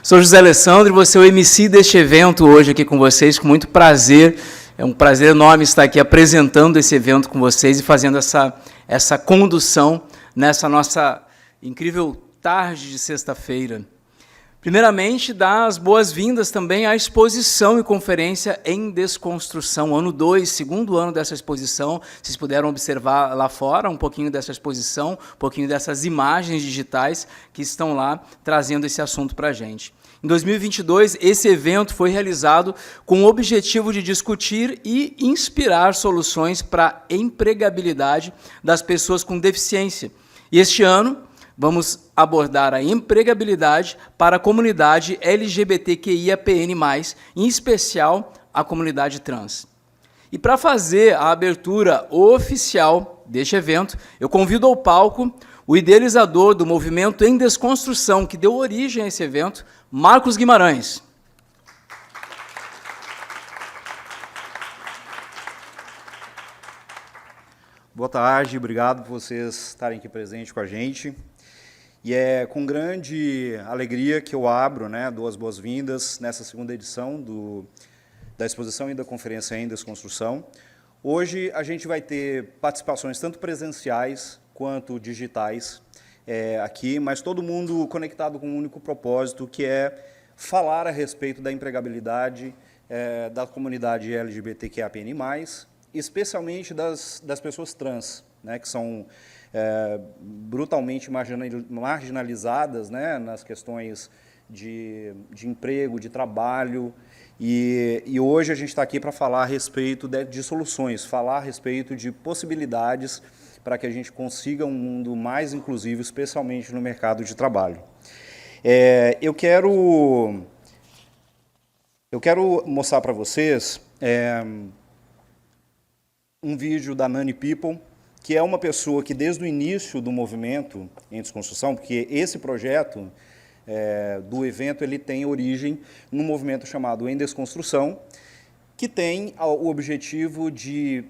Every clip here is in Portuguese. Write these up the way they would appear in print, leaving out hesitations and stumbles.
Sou José Alessandro e vou ser o MC deste evento hoje aqui com vocês, com muito prazer. É um prazer enorme estar aqui apresentando esse evento com vocês e fazendo essa condução nessa nossa incrível tarde de sexta-feira. Primeiramente, dar as boas-vindas também à exposição e conferência em Desconstrução, ano 2, segundo ano dessa exposição. Vocês puderam observar lá fora um pouquinho dessa exposição, um pouquinho dessas imagens digitais que estão lá trazendo esse assunto para a gente. Em 2022, esse evento foi realizado com o objetivo de discutir e inspirar soluções para a empregabilidade das pessoas com deficiência. E este ano, vamos abordar a empregabilidade para a comunidade LGBTQIAPN+, em especial a comunidade trans. E para fazer a abertura oficial deste evento, eu convido ao palco o idealizador do movimento Em Desconstrução, que deu origem a esse evento, Marcos Guimarães. Boa tarde, obrigado por vocês estarem aqui presentes com a gente. E é com grande alegria que eu dou as boas-vindas nessa segunda edição da exposição e da conferência Em Desconstrução. Hoje a gente vai ter participações tanto presenciais quanto digitais aqui, mas todo mundo conectado com um único propósito, que é falar a respeito da empregabilidade da comunidade LGBTQIAPN+, especialmente das pessoas trans, né, que são brutalmente marginalizadas, né, nas questões de emprego, de trabalho, e hoje a gente está aqui para falar a respeito de soluções, falar a respeito de possibilidades para que a gente consiga um mundo mais inclusivo, especialmente no mercado de trabalho. Eu quero mostrar para vocês um vídeo da Nani People, que é uma pessoa que, desde o início do movimento Em Desconstrução, porque esse projeto do evento ele tem origem num movimento chamado Em Desconstrução, que tem o objetivo de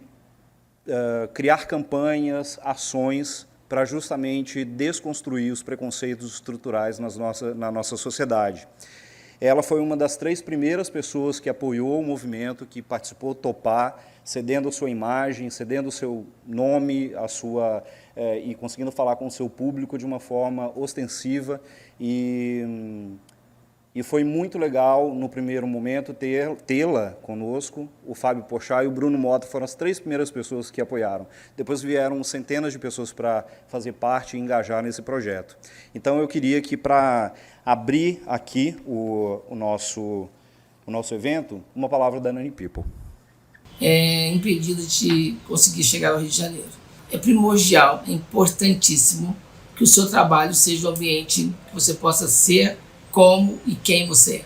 criar campanhas, ações, para justamente desconstruir os preconceitos estruturais na nossa sociedade. Ela foi uma das 3 primeiras pessoas que apoiou o movimento, que participou topar, cedendo a sua imagem, cedendo o seu nome, e conseguindo falar com o seu público de uma forma ostensiva. E foi muito legal, no primeiro momento, tê-la conosco. O Fábio Pochá e o Bruno Mota foram as 3 primeiras pessoas que apoiaram. Depois vieram centenas de pessoas para fazer parte e engajar nesse projeto. Então, eu queria que, para abrir aqui o nosso evento, uma palavra da Nani People. Impedido de conseguir chegar ao Rio de Janeiro. É primordial, é importantíssimo que o seu trabalho seja um ambiente que você possa ser como e quem você é.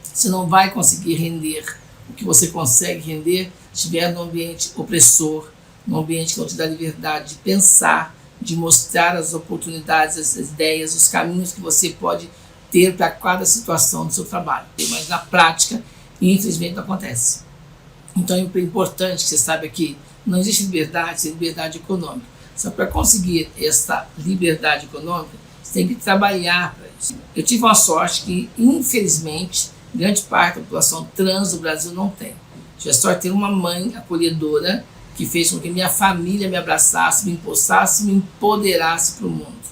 Você não vai conseguir render o que você consegue render se estiver num ambiente opressor, num ambiente que não te dá liberdade de pensar, de mostrar as oportunidades, as ideias, os caminhos que você pode ter para cada situação do seu trabalho. Mas na prática, infelizmente, não acontece. Então é importante que você saiba que não existe liberdade sem liberdade econômica. Só para conseguir essa liberdade econômica, você tem que trabalhar para isso. Eu tive uma sorte que, infelizmente, grande parte da população trans do Brasil não tem. Tive a sorte de ter uma mãe acolhedora que fez com que minha família me abraçasse, me impulsasse, me empoderasse para o mundo.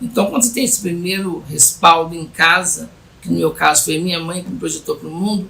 Então, quando você tem esse primeiro respaldo em casa, que no meu caso foi minha mãe que me projetou para o mundo,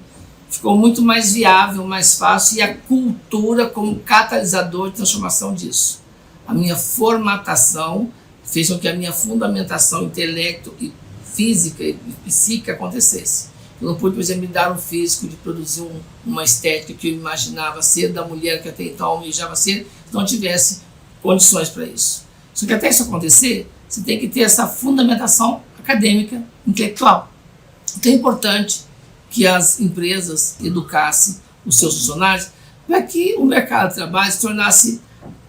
ficou muito mais viável, mais fácil, e a cultura como catalisador de transformação disso. A minha formatação fez com que a minha fundamentação intelecto e física e psíquica acontecesse. Eu não pude, por exemplo, me dar um físico de produzir uma estética que eu imaginava ser da mulher que até então almejava ser, se não tivesse condições para isso. Só que até isso acontecer, você tem que ter essa fundamentação acadêmica, intelectual. Então é importante que as empresas educassem os seus funcionários para que o mercado de trabalho se tornasse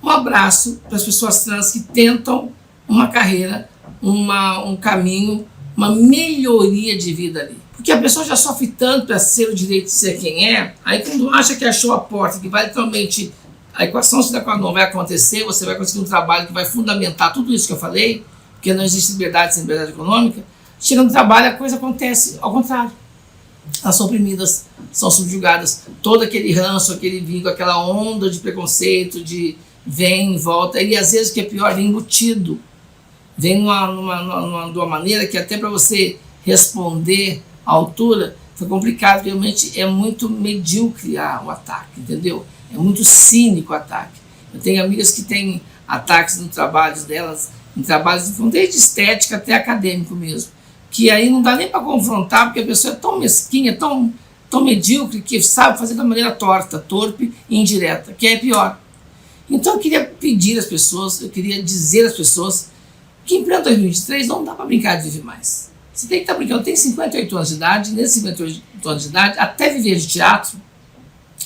um abraço para as pessoas trans que tentam uma carreira, um caminho, uma melhoria de vida ali. Porque a pessoa já sofre tanto para ser o direito de ser quem é, aí quando acha que achou a porta, que vai literalmente, a equação se não vai acontecer, você vai conseguir um trabalho que vai fundamentar tudo isso que eu falei, porque não existe liberdade sem liberdade econômica, Chega no trabalho, a coisa acontece ao contrário. Elas são oprimidas, são subjugadas. Todo aquele ranço, aquele vínculo, aquela onda de preconceito, de vem e volta, e às vezes o que é pior, vem embutido. Vem de uma maneira que até para você responder à altura foi complicado, realmente é muito medíocre o ataque, entendeu? É muito cínico o ataque. Eu tenho amigas que têm ataques no trabalho delas, em trabalhos desde estética até acadêmico mesmo, que aí não dá nem para confrontar, porque a pessoa é tão mesquinha, tão medíocre, que sabe fazer da maneira torta, torpe e indireta, que é pior. Então eu queria pedir às pessoas, eu queria dizer às pessoas que em pleno 2023 não dá para brincar de viver mais. Você tem que estar brincando. Eu tenho 58 anos de idade, nesses 58 anos de idade, até viver de teatro,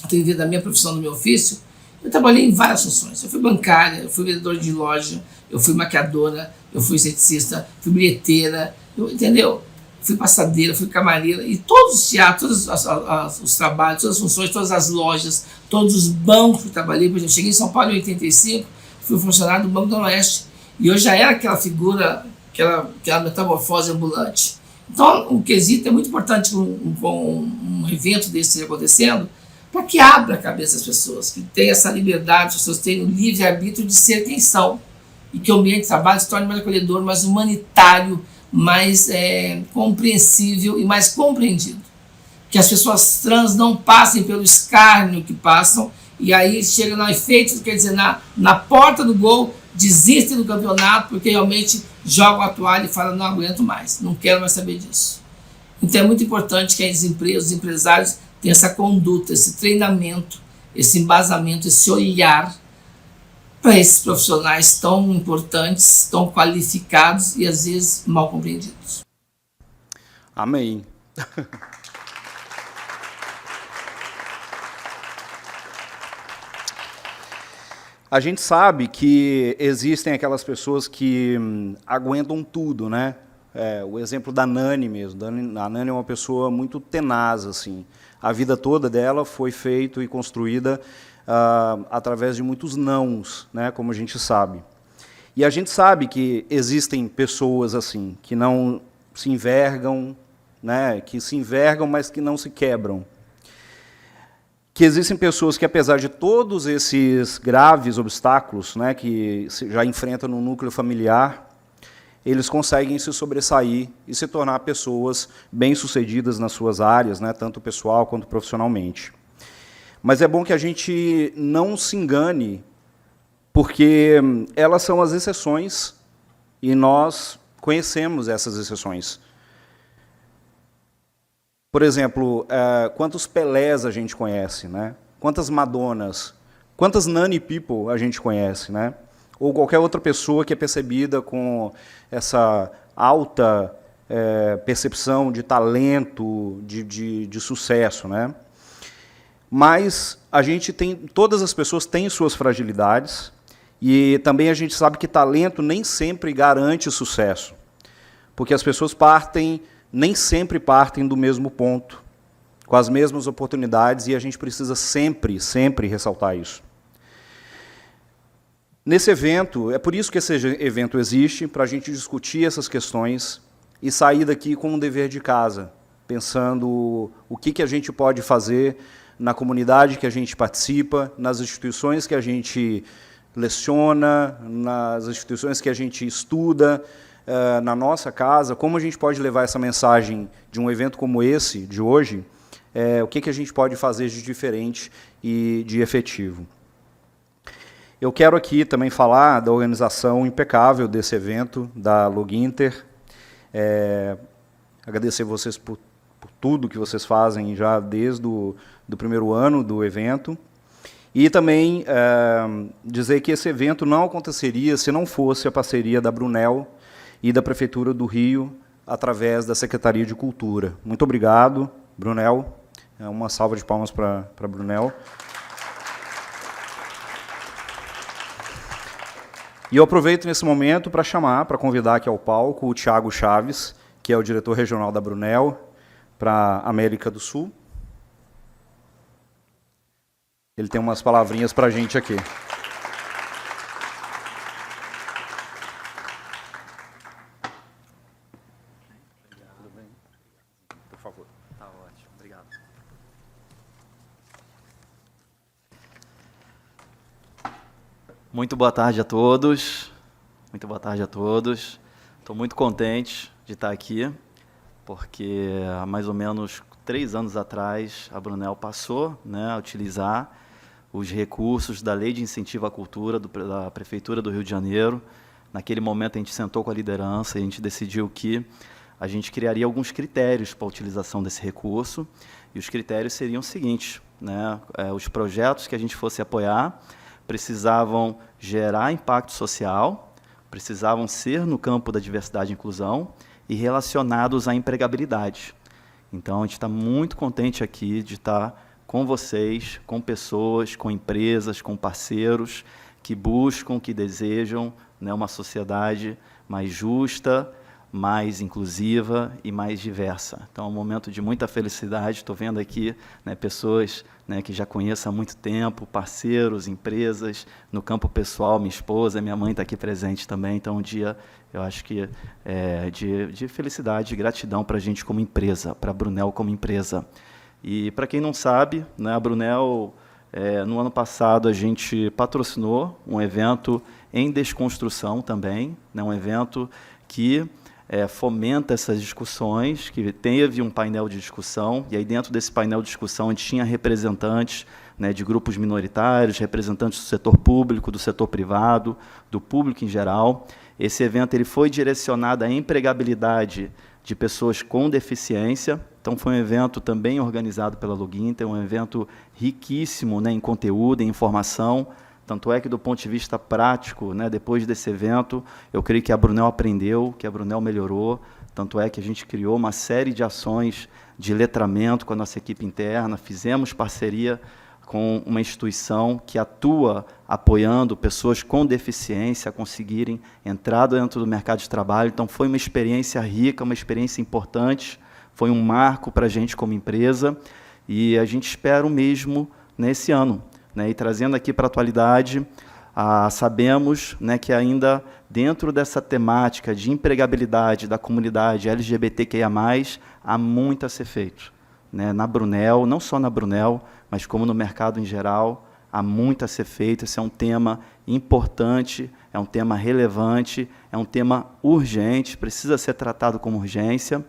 até viver da minha profissão, do meu ofício, eu trabalhei em várias funções. Eu fui bancária, eu fui vendedora de loja, eu fui maquiadora, eu fui esteticista, fui bilheteira, entendeu? Fui passadeira, fui camareira, e todos os teatros, os trabalhos, todas as funções, todas as lojas, todos os bancos que eu trabalhei. Por exemplo, eu cheguei em São Paulo em 85, fui funcionário do Banco do Oeste, e eu já era aquela figura, aquela metamorfose ambulante. Então, o quesito é muito importante com um evento desse acontecendo, para que abra a cabeça das pessoas, que tenha essa liberdade, as pessoas tenham o livre-arbítrio de ser quem são, e que o ambiente de trabalho se torne mais acolhedor, mais humanitário, mais compreensível e mais compreendido. Que as pessoas trans não passem pelo escárnio que passam, e aí chega no efeito, quer dizer, na porta do gol, desistem do campeonato, porque realmente jogam a toalha e falam, não aguento mais, não quero mais saber disso. Então é muito importante que as empresas, os empresários, tenham essa conduta, esse treinamento, esse embasamento, esse olhar para esses profissionais tão importantes, tão qualificados e às vezes mal compreendidos. Amém. A gente sabe que existem aquelas pessoas que aguentam tudo, né? O exemplo da Nani mesmo. A Nani é uma pessoa muito tenaz, assim. A vida toda dela foi feita e construída através de muitos nãos, né? Como a gente sabe. E a gente sabe que existem pessoas assim que não se envergam, né? Que se envergam, mas que não se quebram. Que existem pessoas que, apesar de todos esses graves obstáculos, né, que já enfrentam no núcleo familiar, eles conseguem se sobressair e se tornar pessoas bem-sucedidas nas suas áreas, né, tanto pessoal quanto profissionalmente. Mas é bom que a gente não se engane, porque elas são as exceções e nós conhecemos essas exceções. Por exemplo, quantos Pelés a gente conhece, né? Quantas Madonas, quantas Nani People a gente conhece, né? Ou qualquer outra pessoa que é percebida com essa alta percepção de talento, de sucesso, né? Mas a gente todas as pessoas têm suas fragilidades e também a gente sabe que talento nem sempre garante sucesso, porque as pessoas nem sempre partem do mesmo ponto, com as mesmas oportunidades, e a gente precisa sempre, sempre ressaltar isso. Nesse evento, é por isso que esse evento existe, para a gente discutir essas questões e sair daqui com um dever de casa, pensando o que a gente pode fazer na comunidade que a gente participa, nas instituições que a gente leciona, nas instituições que a gente estuda, na nossa casa, como a gente pode levar essa mensagem de um evento como esse, de hoje, o que a gente pode fazer de diferente e de efetivo. Eu quero aqui também falar da organização impecável desse evento, da Loginter, agradecer vocês por tudo que vocês fazem já desde do primeiro ano do evento, e também dizer que esse evento não aconteceria se não fosse a parceria da Brunel e da Prefeitura do Rio, através da Secretaria de Cultura. Muito obrigado, Brunel. Uma salva de palmas para Brunel. E eu aproveito nesse momento para convidar aqui ao palco o Thiago Chaves, que é o diretor regional da Brunel, para a América do Sul. Ele tem umas palavrinhas para a gente aqui. Tá ótimo, obrigado. Muito boa tarde a todos. Muito boa tarde a todos. Estou muito contente de estar aqui, porque há mais ou menos 3 anos atrás a Brunel passou, né, a utilizar os recursos da Lei de Incentivo à Cultura da Prefeitura do Rio de Janeiro. Naquele momento a gente sentou com a liderança e a gente decidiu que a gente criaria alguns critérios para a utilização desse recurso, e os critérios seriam os seguintes, né, os projetos que a gente fosse apoiar precisavam gerar impacto social, precisavam ser no campo da diversidade e inclusão e relacionados à empregabilidade. Então, a gente está muito contente aqui de estar com vocês, com pessoas, com empresas, com parceiros que buscam, que desejam, né, uma sociedade mais justa, mais inclusiva e mais diversa. Então, é um momento de muita felicidade. Estou vendo aqui, né, pessoas, né, que já conheço há muito tempo, parceiros, empresas, no campo pessoal, minha esposa, minha mãe está aqui presente também. Então, um dia, eu acho que de felicidade e gratidão para a gente como empresa, para a Brunel como empresa. E, para quem não sabe, né, a Brunel, no ano passado, a gente patrocinou um evento em desconstrução também, né, um evento que fomenta essas discussões, que teve um painel de discussão, e aí dentro desse painel de discussão a gente tinha representantes, né, de grupos minoritários, representantes do setor público, do setor privado, do público em geral. Esse evento ele foi direcionado à empregabilidade de pessoas com deficiência. Então, foi um evento também organizado pela Luginter, um evento riquíssimo, né, em conteúdo, em informação. Tanto é que, do ponto de vista prático, né, depois desse evento, eu creio que a Brunel aprendeu, que a Brunel melhorou. Tanto é que a gente criou uma série de ações de letramento com a nossa equipe interna, fizemos parceria com uma instituição que atua apoiando pessoas com deficiência a conseguirem entrar dentro do mercado de trabalho. Então, foi uma experiência rica, uma experiência importante, foi um marco para a gente como empresa, e a gente espera o mesmo nesse ano. Né, e trazendo aqui para a atualidade, sabemos, né, que ainda dentro dessa temática de empregabilidade da comunidade LGBTQIA+, há muito a ser feito. Né, na Brunel, não só na Brunel, mas como no mercado em geral, há muito a ser feito. Esse é um tema importante, é um tema relevante, é um tema urgente, precisa ser tratado como urgência.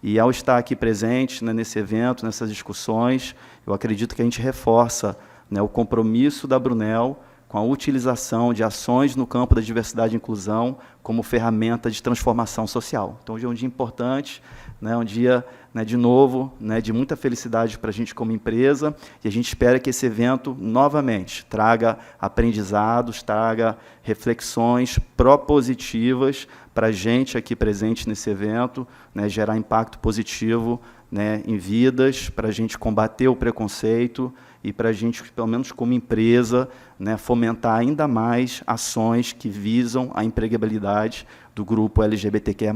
E ao estar aqui presente, né, nesse evento, nessas discussões, eu acredito que a gente reforça, né, o compromisso da Brunel com a utilização de ações no campo da diversidade e inclusão como ferramenta de transformação social. Então, hoje é um dia importante, né, um dia, né, de novo, né, de muita felicidade para a gente como empresa, e a gente espera que esse evento, novamente, traga aprendizados, traga reflexões propositivas para a gente aqui presente nesse evento, né, gerar impacto positivo, né, em vidas, para a gente combater o preconceito e para a gente, pelo menos como empresa, né, fomentar ainda mais ações que visam a empregabilidade do grupo LGBTQIA+.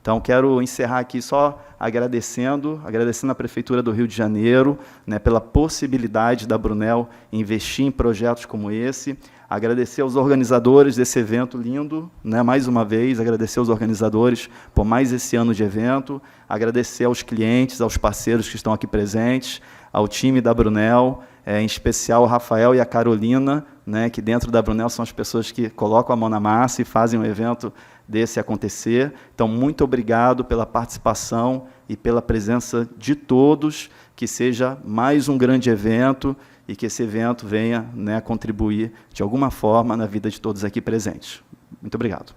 Então, quero encerrar aqui só agradecendo a Prefeitura do Rio de Janeiro, né, pela possibilidade da Brunel investir em projetos como esse, agradecer aos organizadores desse evento lindo, né, mais uma vez, agradecer aos organizadores por mais esse ano de evento, agradecer aos clientes, aos parceiros que estão aqui presentes, ao time da Brunel, em especial o Rafael e a Carolina, né, que dentro da Brunel são as pessoas que colocam a mão na massa e fazem um evento desse acontecer. Então, muito obrigado pela participação e pela presença de todos, que seja mais um grande evento e que esse evento venha, né, contribuir de alguma forma na vida de todos aqui presentes. Muito obrigado.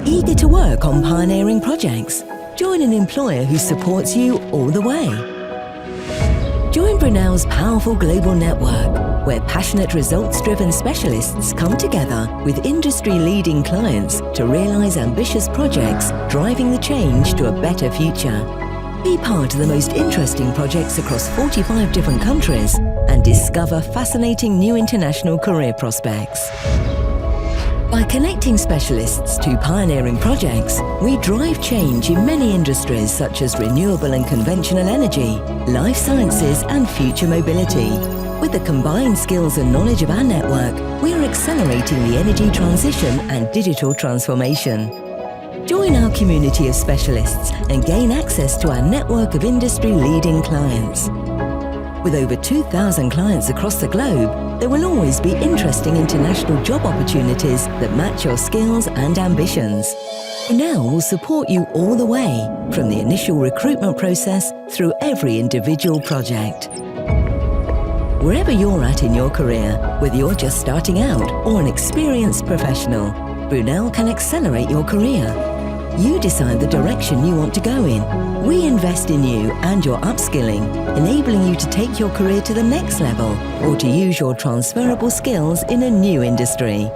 Eager to work on pioneering projects? Join an employer who supports you all the way. Join Brunel's powerful global network, where passionate results-driven specialists come together with industry-leading clients to realize ambitious projects, driving the change to a better future. Be part of the most interesting projects across 45 different countries and discover fascinating new international career prospects. By connecting specialists to pioneering projects, we drive change in many industries such as renewable and conventional energy, life sciences and future mobility. With the combined skills and knowledge of our network, we are accelerating the energy transition and digital transformation. Join our community of specialists and gain access to our network of industry-leading clients. With over 2,000 clients across the globe, there will always be interesting international job opportunities that match your skills and ambitions. Brunel will support you all the way, from the initial recruitment process through every individual project. Wherever you're at in your career, whether you're just starting out or an experienced professional, Brunel can accelerate your career. You decide the direction you want to go in. We invest in you and your upskilling, enabling you to take your career to the next level or to use your transferable skills in a new industry.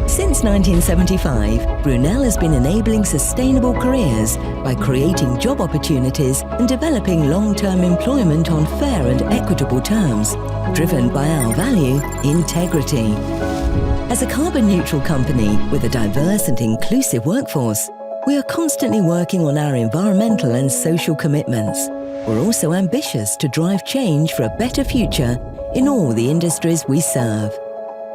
Since 1975, Brunel has been enabling sustainable careers by creating job opportunities and developing long-term employment on fair and equitable terms, driven by our value, integrity. As a carbon-neutral company with a diverse and inclusive workforce, we are constantly working on our environmental and social commitments. We're also ambitious to drive change for a better future in all the industries we serve.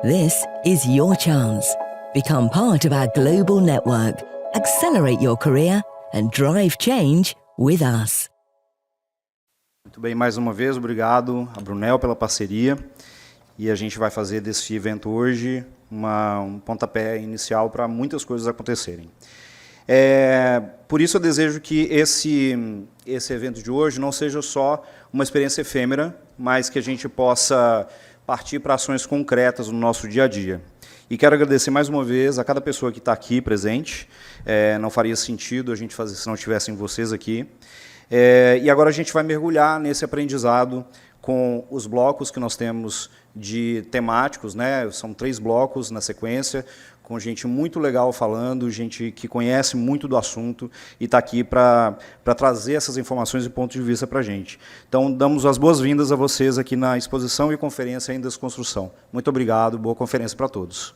This is your chance. Become part of our global network, accelerate your career, and drive change with us. Muito bem, mais uma vez, obrigado a Brunel pela parceria. E a gente vai fazer desse evento hoje um pontapé inicial para muitas coisas acontecerem. Por isso eu desejo que esse evento de hoje não seja só uma experiência efêmera, mas que a gente possa partir para ações concretas no nosso dia a dia. E quero agradecer mais uma vez a cada pessoa que está aqui presente. Não faria sentido a gente fazer se não tivessem vocês aqui. E agora a gente vai mergulhar nesse aprendizado com os blocos que nós temos de temáticos, né? São 3 blocos na sequência, com gente muito legal falando, gente que conhece muito do assunto e está aqui para trazer essas informações e pontos de vista para a gente. Então, damos as boas-vindas a vocês aqui na exposição e conferência em Desconstrução. Muito obrigado, boa conferência para todos.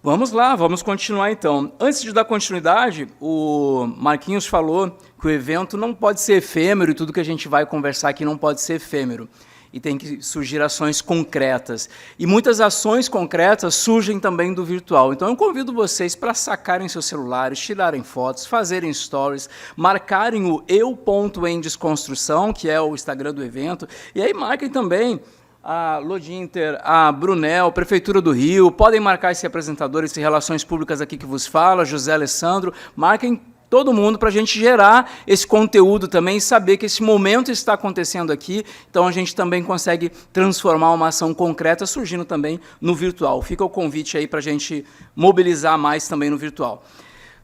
Vamos lá, vamos continuar então. Antes de dar continuidade, o Marquinhos falou que o evento não pode ser efêmero e tudo que a gente vai conversar aqui não pode ser efêmero. E tem que surgir ações concretas. E muitas ações concretas surgem também do virtual. Então eu convido vocês para sacarem seus celulares, tirarem fotos, fazerem stories, marcarem o eu.emdesconstrução, que é o Instagram do evento, e aí marquem também a Lodinter, a Brunel, Prefeitura do Rio, podem marcar esse apresentador, esse Relações Públicas aqui que vos fala, José Alessandro, marquem todo mundo para a gente gerar esse conteúdo também e saber que esse momento está acontecendo aqui, então a gente também consegue transformar uma ação concreta surgindo também no virtual. Fica o convite aí para a gente mobilizar mais também no virtual.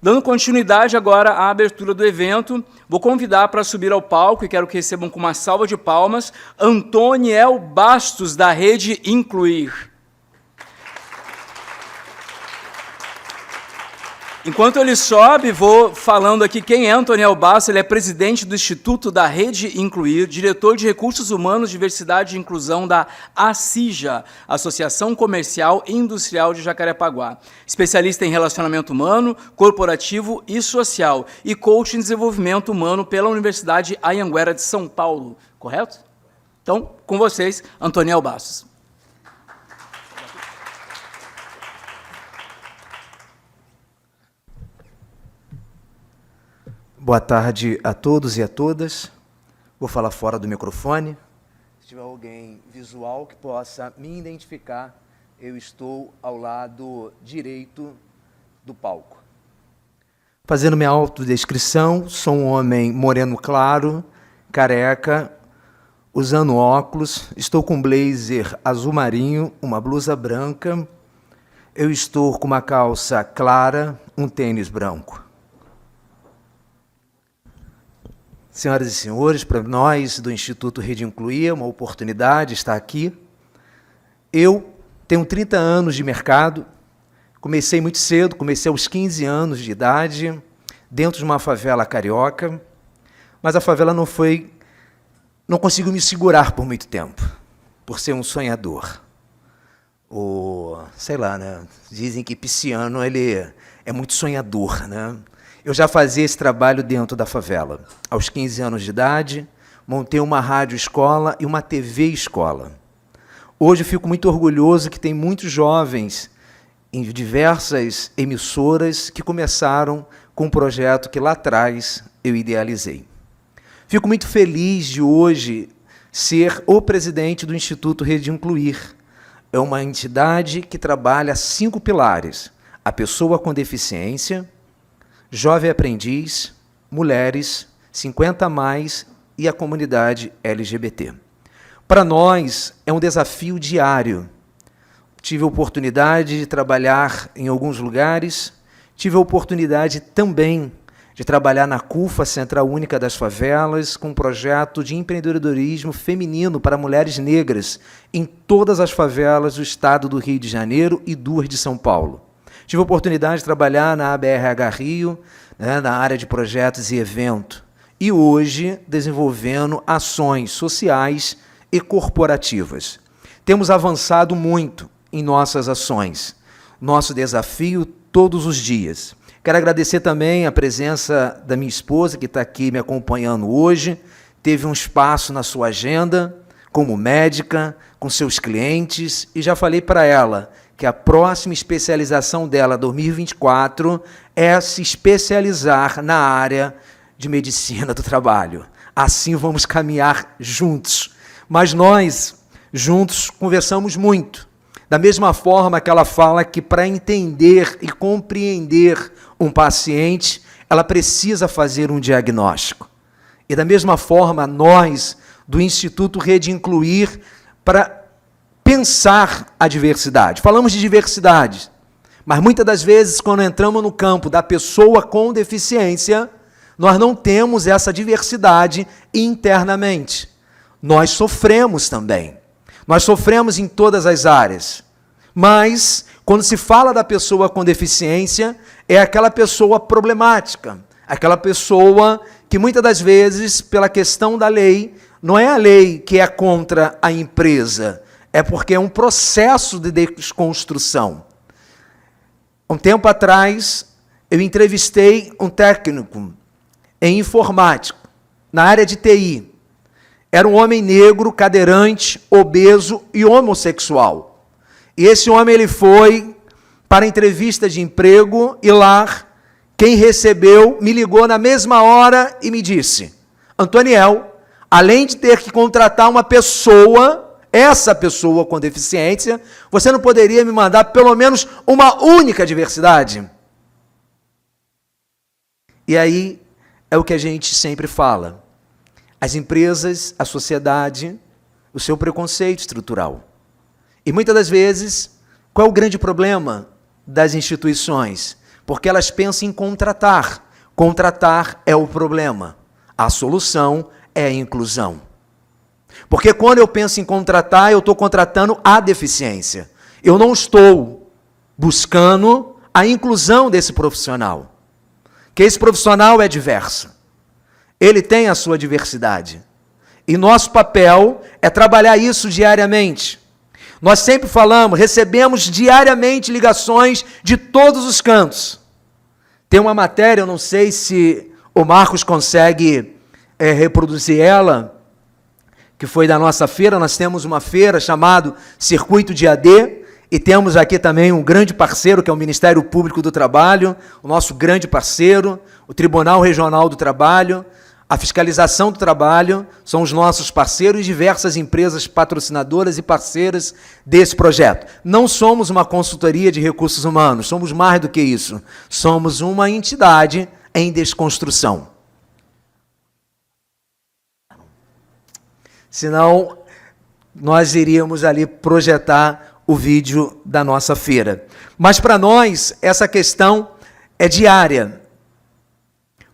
Dando continuidade agora à abertura do evento, vou convidar para subir ao palco, e quero que recebam com uma salva de palmas, Antoniel Bastos, da Rede Incluir. Enquanto ele sobe, vou falando aqui quem é Antoniel Bastos. Ele é presidente do Instituto da Rede Incluir, diretor de Recursos Humanos, Diversidade e Inclusão da ACIJA, Associação Comercial e Industrial de Jacarepaguá, especialista em relacionamento humano, corporativo e social, e coach em desenvolvimento humano pela Universidade Anhanguera de São Paulo. Correto? Então, com vocês, Antoniel Bastos. Boa tarde a todos e a todas. Vou falar fora do microfone. Se tiver alguém visual que possa me identificar, eu estou ao lado direito do palco. Fazendo minha autodescrição, sou um homem moreno claro, careca, usando óculos, estou com um blazer azul marinho, uma blusa branca, eu estou com uma calça clara, um tênis branco. Senhoras e senhores, para nós do Instituto Rede Incluir, é uma oportunidade estar aqui. Eu tenho 30 anos de mercado, comecei muito cedo, comecei aos 15 anos de idade, dentro de uma favela carioca, mas a favela não conseguiu me segurar por muito tempo, por ser um sonhador. Sei lá, né? Dizem que pisciano ele é muito sonhador, né? Eu já fazia esse trabalho dentro da favela. Aos 15 anos de idade, montei uma rádio-escola e uma TV-escola. Hoje eu fico muito orgulhoso que tem muitos jovens em diversas emissoras que começaram com um projeto que lá atrás eu idealizei. Fico muito feliz de hoje ser o presidente do Instituto Rede Incluir. É uma entidade que trabalha 5 pilares: a pessoa com deficiência, jovem aprendiz, mulheres, 50+, e a comunidade LGBT. Para nós, é um desafio diário. Tive a oportunidade de trabalhar em alguns lugares, tive a oportunidade também de trabalhar na CUFA, Central Única das Favelas, com um projeto de empreendedorismo feminino para mulheres negras em todas as favelas do estado do Rio de Janeiro e 2 de São Paulo. Tive a oportunidade de trabalhar na ABRH Rio, na área de projetos e evento, e hoje desenvolvendo ações sociais e corporativas. Temos avançado muito em nossas ações. Nosso desafio todos os dias. Quero agradecer também a presença da minha esposa, que está aqui me acompanhando hoje. Teve um espaço na sua agenda, como médica, com seus clientes, e já falei para ela que a próxima especialização dela, 2024, é se especializar na área de medicina do trabalho. Assim vamos caminhar juntos. Mas nós, juntos, conversamos muito. Da mesma forma que ela fala que para entender e compreender um paciente, ela precisa fazer um diagnóstico. E da mesma forma, nós, do Instituto Rede Incluir, para pensar a diversidade. Falamos de diversidade, mas muitas das vezes, quando entramos no campo da pessoa com deficiência, nós não temos essa diversidade internamente. Nós sofremos também. Nós sofremos em todas as áreas. Mas, quando se fala da pessoa com deficiência, é aquela pessoa problemática, aquela pessoa que muitas das vezes, pela questão da lei, não é a lei que é contra a empresa, é porque é um processo de desconstrução. Um tempo atrás, eu entrevistei um técnico em informática, na área de TI. Era um homem negro, cadeirante, obeso e homossexual. E esse homem ele foi para a entrevista de emprego e lá, quem recebeu me ligou na mesma hora e me disse: Antoniel, além de ter que contratar uma pessoa, essa pessoa com deficiência, você não poderia me mandar pelo menos uma única diversidade? E aí é o que a gente sempre fala. As empresas, a sociedade, o seu preconceito estrutural. E muitas das vezes, qual é o grande problema das instituições? Porque elas pensam em contratar. Contratar é o problema. A solução é a inclusão. Porque quando eu penso em contratar, eu estou contratando a deficiência. Eu não estou buscando a inclusão desse profissional. Que esse profissional é diverso. Ele tem a sua diversidade. E nosso papel é trabalhar isso diariamente. Nós sempre falamos, recebemos diariamente ligações de todos os cantos. Tem uma matéria, eu não sei se o Marcos consegue reproduzir ela, que foi da nossa feira. Nós temos uma feira chamada Circuito de AD, e temos aqui também um grande parceiro, que é o Ministério Público do Trabalho, o nosso grande parceiro, o Tribunal Regional do Trabalho, a Fiscalização do Trabalho, são os nossos parceiros e diversas empresas patrocinadoras e parceiras desse projeto. Não somos uma consultoria de recursos humanos, somos mais do que isso. Somos uma entidade em desconstrução. Senão, nós iríamos ali projetar o vídeo da nossa feira. Mas para nós, essa questão é diária.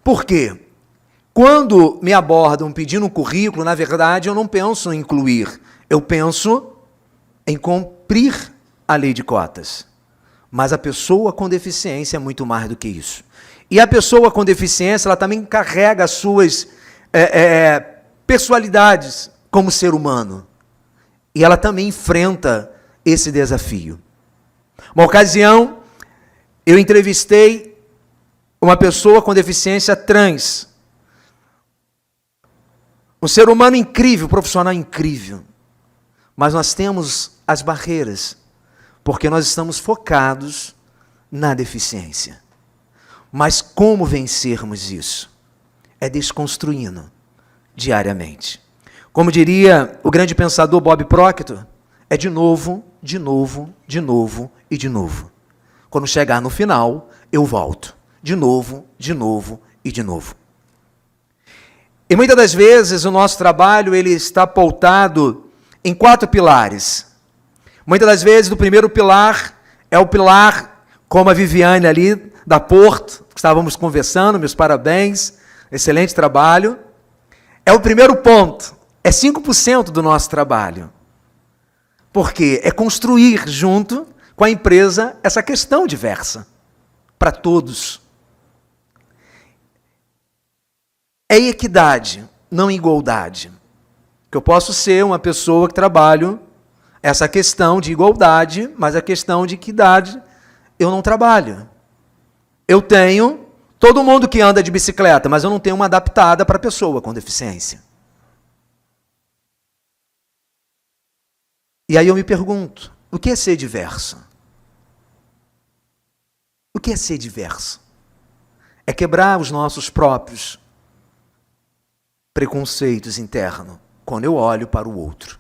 Por quê? Quando me abordam pedindo um currículo, na verdade, eu não penso em incluir, eu penso em cumprir a lei de cotas. Mas a pessoa com deficiência é muito mais do que isso. E a pessoa com deficiência, ela também carrega as suas personalidades como ser humano. E ela também enfrenta esse desafio. Uma ocasião, eu entrevistei uma pessoa com deficiência trans. Um ser humano incrível, profissional incrível. Mas nós temos as barreiras. porque nós estamos focados na deficiência. Mas como vencermos isso? É desconstruindo diariamente. Como diria o grande pensador Bob Proctor, é de novo, de novo, de novo e de novo. Quando chegar no final, eu volto. De novo, de novo e de novo. E muitas das vezes o nosso trabalho ele está pautado em 4 pilares. Muitas das vezes o primeiro pilar é o pilar, como a Viviane ali da Porto, que estávamos conversando, meus parabéns, excelente trabalho. É o primeiro ponto, é 5% do nosso trabalho. Porque é construir junto com a empresa essa questão diversa, para todos. É equidade, não igualdade. Que eu posso ser uma pessoa que trabalho essa questão de igualdade, mas a questão de equidade eu não trabalho. Eu tenho todo mundo que anda de bicicleta, mas eu não tenho uma adaptada para a pessoa com deficiência. E aí eu me pergunto, o que é ser diverso? O que é ser diverso? É quebrar os nossos próprios preconceitos internos, quando eu olho para o outro.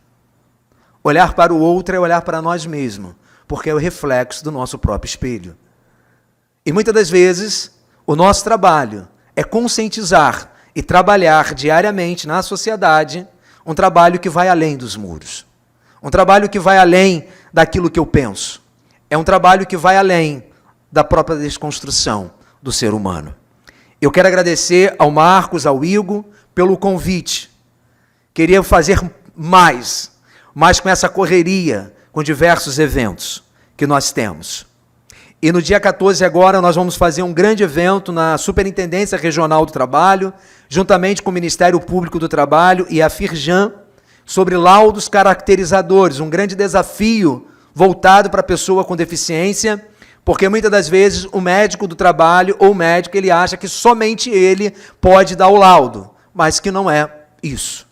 Olhar para o outro é olhar para nós mesmos, porque é o reflexo do nosso próprio espelho. E muitas das vezes, o nosso trabalho é conscientizar e trabalhar diariamente na sociedade um trabalho que vai além dos muros. Um trabalho que vai além daquilo que eu penso. É um trabalho que vai além da própria desconstrução do ser humano. Eu quero agradecer ao Marcos, ao Igor, pelo convite. Queria fazer mais com essa correria, com diversos eventos que nós temos. E no dia 14 agora nós vamos fazer um grande evento na Superintendência Regional do Trabalho, juntamente com o Ministério Público do Trabalho e a Firjan, sobre laudos caracterizadores, um grande desafio voltado para a pessoa com deficiência, porque muitas das vezes o médico do trabalho ou o médico ele acha que somente ele pode dar o laudo, mas que não é isso.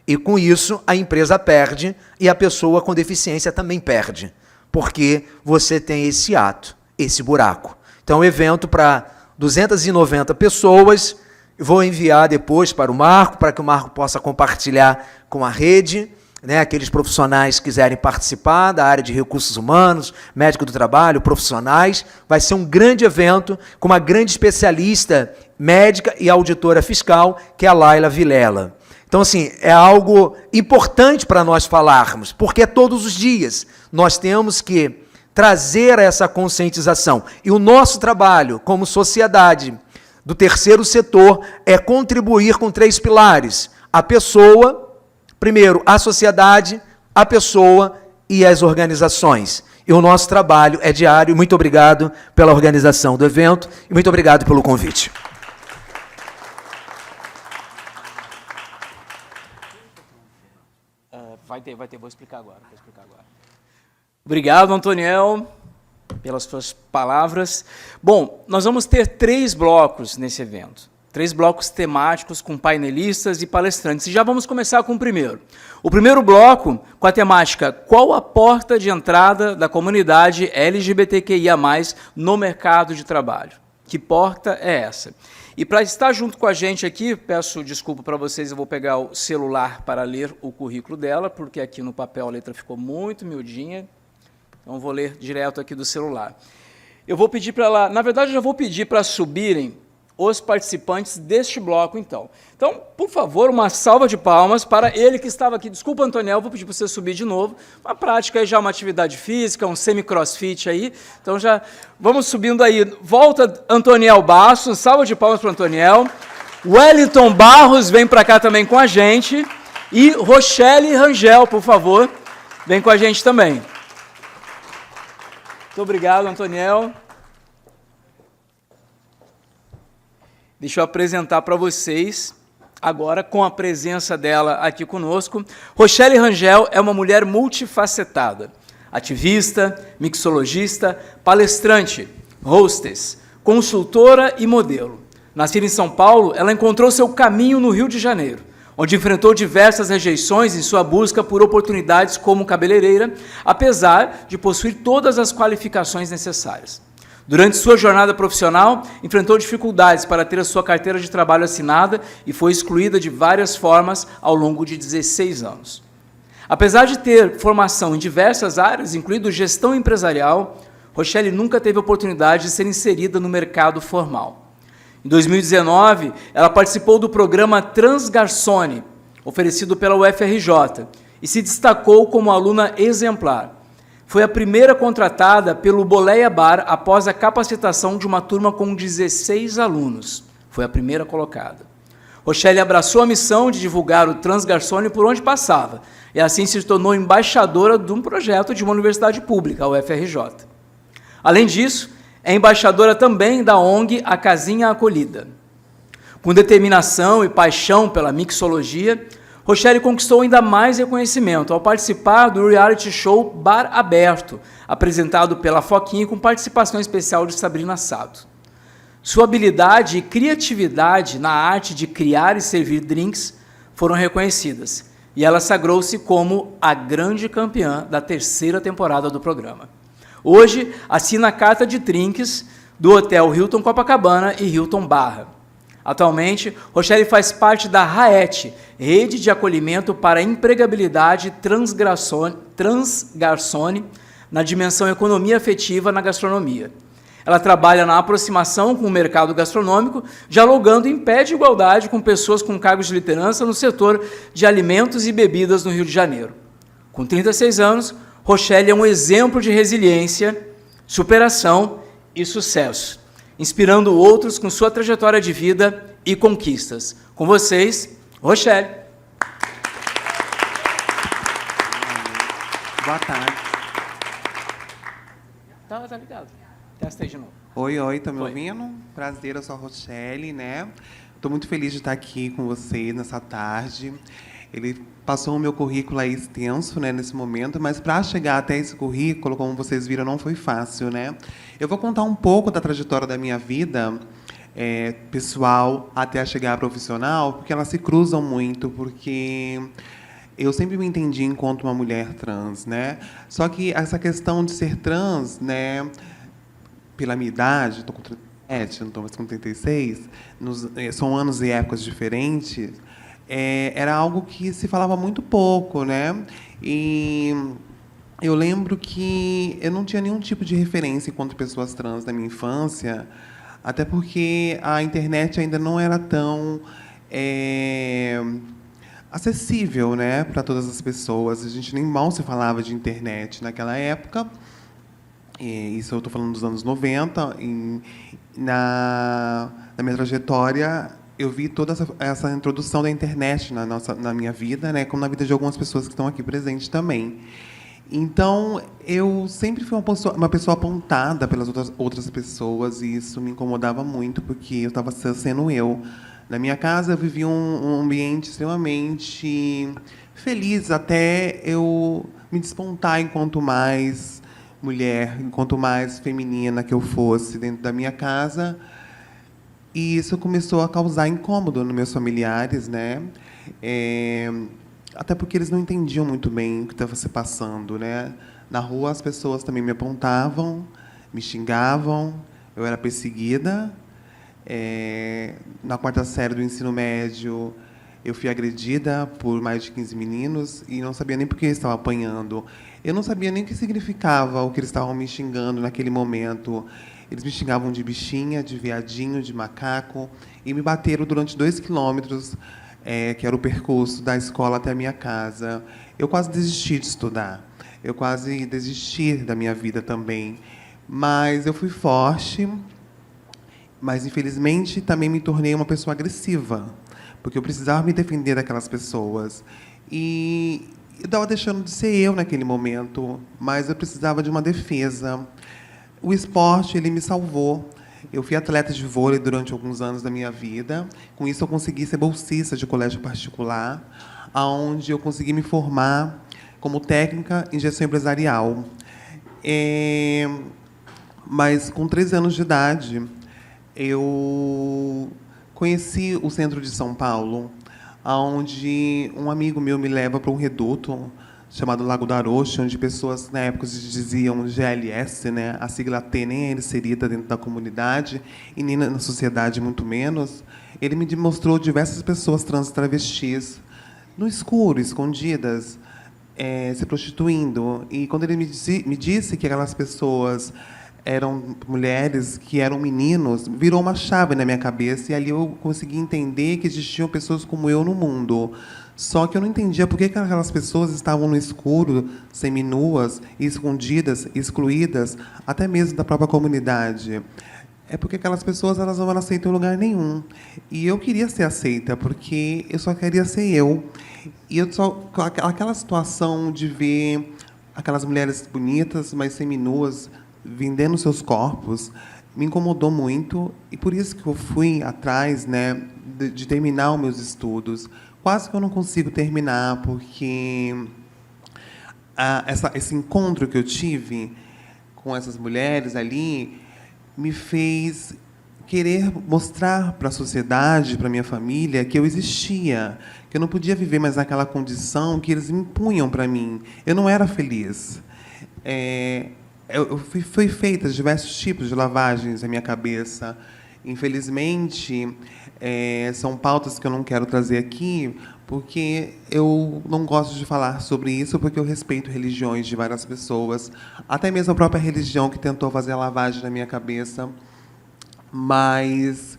E com isso a empresa perde e a pessoa com deficiência também perde, porque você tem esse ato, esse buraco. Então, evento para 290 pessoas, vou enviar depois para o Marco, para que o Marco possa compartilhar com a rede, né, aqueles profissionais que quiserem participar da área de recursos humanos, médico do trabalho, profissionais. Vai ser um grande evento com uma grande especialista médica e auditora fiscal, que é a Laila Vilela. Então, assim, é algo importante para nós falarmos, porque todos os dias nós temos que trazer essa conscientização. E o nosso trabalho como sociedade do terceiro setor é contribuir com 3 pilares. A pessoa, primeiro, a sociedade, a pessoa e as organizações. E o nosso trabalho é diário. Muito obrigado pela organização do evento e muito obrigado pelo convite. Vai ter, vou explicar agora. Obrigado, Antoniel, pelas suas palavras. Bom, nós vamos ter 3 blocos nesse evento. 3 blocos temáticos com painelistas e palestrantes. E já vamos começar com o primeiro. O primeiro bloco com a temática qual a porta de entrada da comunidade LGBTQIA+, no mercado de trabalho. Que porta é essa? E para estar junto com a gente aqui, peço desculpa para vocês, eu vou pegar o celular para ler o currículo dela, porque aqui no papel a letra ficou muito miudinha, então vou ler direto aqui do celular. Eu vou pedir para ela, na verdade, eu já vou pedir para subirem os participantes deste bloco, então. Então, por favor, uma salva de palmas para ele que estava aqui. Desculpa, Antoniel, vou pedir para você subir de novo. Uma prática aí, já uma atividade física, um semi-crossfit aí. Então, já vamos subindo aí. Volta, Antoniel Bastos, salva de palmas para o Antoniel. Wellington Barros vem para cá também com a gente. E Rochelle Rangel, por favor, vem com a gente também. Muito obrigado, Antoniel. Deixa eu apresentar para vocês, agora, com a presença dela aqui conosco. Rochelle Rangel é uma mulher multifacetada, ativista, mixologista, palestrante, hostess, consultora e modelo. Nascida em São Paulo, ela encontrou seu caminho no Rio de Janeiro, onde enfrentou diversas rejeições em sua busca por oportunidades como cabeleireira, apesar de possuir todas as qualificações necessárias. Durante sua jornada profissional, enfrentou dificuldades para ter a sua carteira de trabalho assinada e foi excluída de várias formas ao longo de 16 anos. Apesar de ter formação em diversas áreas, incluindo gestão empresarial, Rochelle nunca teve oportunidade de ser inserida no mercado formal. Em 2019, ela participou do programa Transgarçone, oferecido pela UFRJ, e se destacou como aluna exemplar. Foi a primeira contratada pelo Boleia Bar após a capacitação de uma turma com 16 alunos. Foi a primeira colocada. Rochelle abraçou a missão de divulgar o Transgarçone por onde passava, e assim se tornou embaixadora de um projeto de uma universidade pública, a UFRJ. Além disso, é embaixadora também da ONG A Casinha Acolhida. Com determinação e paixão pela mixologia, Rochelle conquistou ainda mais reconhecimento ao participar do reality show Bar Aberto, apresentado pela Foquinha com participação especial de Sabrina Sato. Sua habilidade e criatividade na arte de criar e servir drinks foram reconhecidas, e ela sagrou-se como a grande campeã da 3ª temporada do programa. Hoje, assina a carta de drinks do Hotel Hilton Copacabana e Hilton Barra. Atualmente, Rochelle faz parte da RAET, Rede de Acolhimento para a Empregabilidade Transgarçone, na dimensão economia afetiva na gastronomia. Ela trabalha na aproximação com o mercado gastronômico, dialogando em pé de igualdade com pessoas com cargos de liderança no setor de alimentos e bebidas no Rio de Janeiro. Com 36 anos, Rochelle é um exemplo de resiliência, superação e sucesso, inspirando outros com sua trajetória de vida e conquistas. Com vocês, Rochelle. Boa tarde. Tá ligado. Testa aí de novo. Oi, tá me ouvindo? Prazer, eu sou a Rochelle, né? Estou muito feliz de estar aqui com vocês nessa tarde. Ele passou o meu currículo aí extenso, né, nesse momento, mas para chegar até esse currículo, como vocês viram, não foi fácil, né? Eu vou contar um pouco da trajetória da minha vida pessoal até chegar à profissional, porque elas se cruzam muito, porque eu sempre me entendi enquanto uma mulher trans, né? Só que essa questão de ser trans, né, pela minha idade, estou com 37, não estou mais com 36, são anos e épocas diferentes, era algo que se falava muito pouco, né? E eu lembro que eu não tinha nenhum tipo de referência enquanto pessoas trans na minha infância, até porque a internet ainda não era tão acessível, né, para todas as pessoas. A gente nem mal se falava de internet naquela época. Isso eu estou falando dos anos 90. Na minha trajetória, eu vi toda essa introdução da internet na minha vida, né, como na vida de algumas pessoas que estão aqui presentes também. Então, eu sempre fui uma pessoa apontada pelas outras pessoas, e isso me incomodava muito, porque eu estava sendo eu. Na minha casa, eu vivia um ambiente extremamente feliz, até eu me despontar enquanto mais mulher, enquanto mais feminina que eu fosse dentro da minha casa. E isso começou a causar incômodo nos meus familiares, né? Até porque eles não entendiam muito bem o que estava se passando, né? Na rua, as pessoas também me apontavam, me xingavam, eu era perseguida. Na 4ª série do ensino médio, eu fui agredida por mais de 15 meninos e não sabia nem por que eu estava apanhando. Eu não sabia nem o que significava o que eles estavam me xingando naquele momento. Eles me xingavam de bichinha, de viadinho, de macaco, e me bateram durante 2 quilômetros, que era o percurso da escola até a minha casa. Eu quase desisti de estudar. Eu quase desisti da minha vida também. Mas eu fui forte, mas, infelizmente, também me tornei uma pessoa agressiva, porque eu precisava me defender daquelas pessoas. E eu estava deixando de ser eu naquele momento, mas eu precisava de uma defesa. O esporte, ele me salvou. Eu fui atleta de vôlei durante alguns anos da minha vida. Com isso, eu consegui ser bolsista de colégio particular, onde eu consegui me formar como técnica em gestão empresarial. Mas, com 13 anos de idade, eu conheci o centro de São Paulo, onde um amigo meu me leva para um reduto chamado Lago do Aroche, onde pessoas, na época, diziam GLS, né? A sigla T nem era inserida dentro da comunidade, e nem na sociedade, muito menos. Ele me mostrou diversas pessoas trans e travestis, no escuro, escondidas, se prostituindo. E quando ele me disse que aquelas pessoas eram mulheres, que eram meninos, virou uma chave na minha cabeça, e ali eu consegui entender que existiam pessoas como eu no mundo. Só que eu não entendia por que aquelas pessoas estavam no escuro, seminuas, escondidas, excluídas, até mesmo da própria comunidade. É porque aquelas pessoas elas não eram aceitas em lugar nenhum. E eu queria ser aceita, porque eu só queria ser eu. E aquela situação de ver aquelas mulheres bonitas, mas seminuas, vendendo seus corpos, me incomodou muito. E por isso que eu fui atrás, né, de terminar os meus estudos. Quase que eu não consigo terminar, porque esse encontro que eu tive com essas mulheres ali me fez querer mostrar para a sociedade, para a minha família, que eu existia, que eu não podia viver mais naquela condição que eles impunham para mim. Eu não era feliz. Foi feitas diversos tipos de lavagens na minha cabeça. Infelizmente, são pautas que eu não quero trazer aqui, porque eu não gosto de falar sobre isso, porque eu respeito religiões de várias pessoas, até mesmo a própria religião que tentou fazer a lavagem na minha cabeça. Mas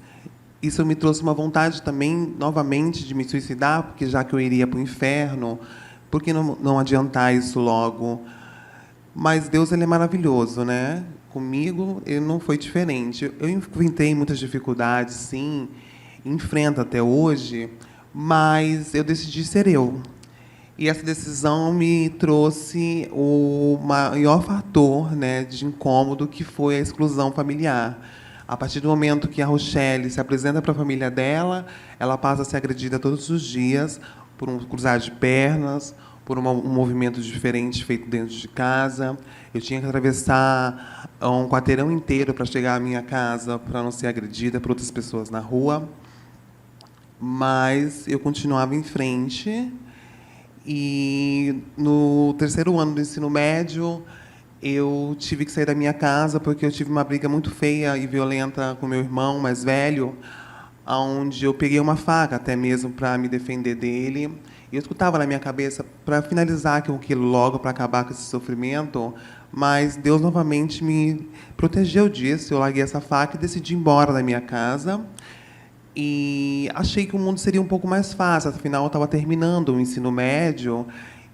isso me trouxe uma vontade também, novamente, de me suicidar, porque já que eu iria para o inferno, por que não adiantar isso logo? Mas Deus, ele é maravilhoso, né? Comigo, ele não foi diferente. Eu enfrentei muitas dificuldades, sim, enfrento até hoje, mas eu decidi ser eu. E essa decisão me trouxe o maior fator, né, de incômodo, que foi a exclusão familiar. A partir do momento que a Rochelle se apresenta para a família dela, ela passa a ser agredida todos os dias por um cruzar de pernas, por um movimento diferente feito dentro de casa. Eu tinha que atravessar um quarteirão inteiro para chegar à minha casa, para não ser agredida por outras pessoas na rua. Mas eu continuava em frente. E, no terceiro ano do ensino médio, eu tive que sair da minha casa porque eu tive uma briga muito feia e violenta com meu irmão mais velho, onde eu peguei uma faca até mesmo para me defender dele. E eu escutava na minha cabeça para finalizar aquilo logo, para acabar com esse sofrimento, mas Deus novamente me protegeu disso. Eu larguei essa faca e decidi ir embora da minha casa. E achei que o mundo seria um pouco mais fácil, afinal eu estava terminando o ensino médio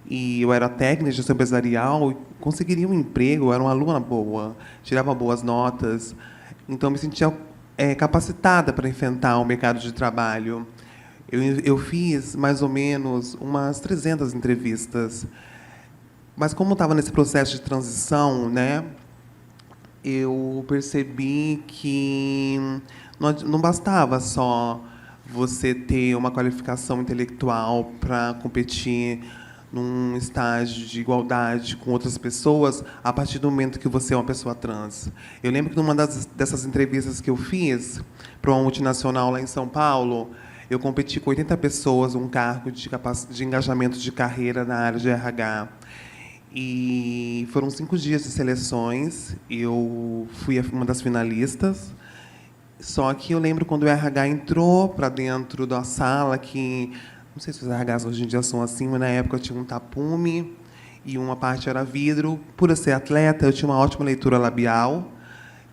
e eu era técnica de gestão empresarial, e conseguiria um emprego, eu era uma aluna boa, tirava boas notas, então me sentia capacitada para enfrentar o mercado de trabalho. Eu fiz mais ou menos umas 300 entrevistas, mas como estava nesse processo de transição, né, eu percebi que não bastava só você ter uma qualificação intelectual para competir num estágio de igualdade com outras pessoas a partir do momento que você é uma pessoa trans. Eu lembro que numa dessas entrevistas que eu fiz para uma multinacional lá em São Paulo, eu competi com 80 pessoas um cargo de engajamento de carreira na área de RH. E foram 5 dias de seleções. Eu fui uma das finalistas. Só que eu lembro quando o RH entrou para dentro da sala, que não sei se os RHs hoje em dia são assim, mas na época eu tinha um tapume e uma parte era vidro. Por eu ser atleta, eu tinha uma ótima leitura labial.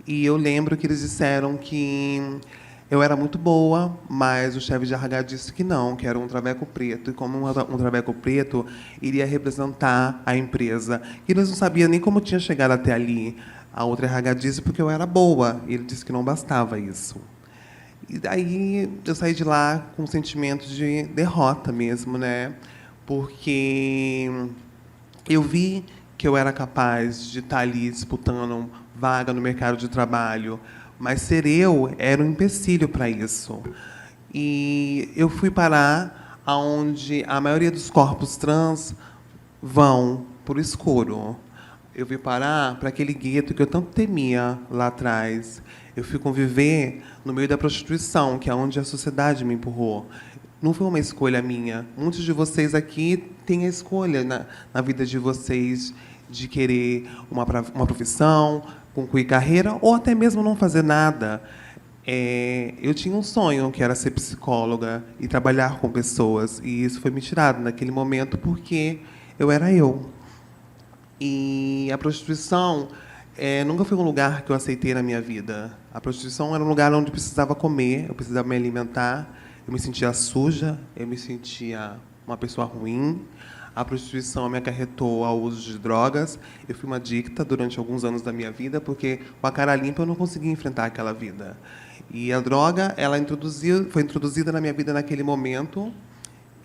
E eu lembro que eles disseram que eu era muito boa, mas o chefe de RH disse que não, que era um traveco preto. E como um traveco preto iria representar a empresa. E eles não sabiam nem como tinha chegado até ali. A outra RH disse porque eu era boa. E ele disse que não bastava isso. E daí eu saí de lá com um sentimento de derrota mesmo, né? Porque eu vi que eu era capaz de estar ali disputando vaga no mercado de trabalho, mas ser eu era um empecilho para isso. E eu fui parar onde a maioria dos corpos trans vão por escuro. Eu fui parar para aquele gueto que eu tanto temia lá atrás. Eu fui conviver no meio da prostituição, que é onde a sociedade me empurrou. não foi uma escolha minha. Muitos de vocês aqui têm a escolha na vida de vocês de querer uma profissão, concluir carreira, ou até mesmo não fazer nada. Eu tinha um sonho, que era ser psicóloga e trabalhar com pessoas, e isso foi me tirado naquele momento porque eu era eu. E a prostituição nunca foi um lugar que eu aceitei na minha vida. A prostituição era um lugar onde eu precisava comer, eu precisava me alimentar, eu me sentia suja, eu me sentia uma pessoa ruim. A prostituição me acarretou ao uso de drogas. Eu fui uma adicta durante alguns anos da minha vida, porque com a cara limpa eu não conseguia enfrentar aquela vida. E a droga, foi introduzida na minha vida naquele momento,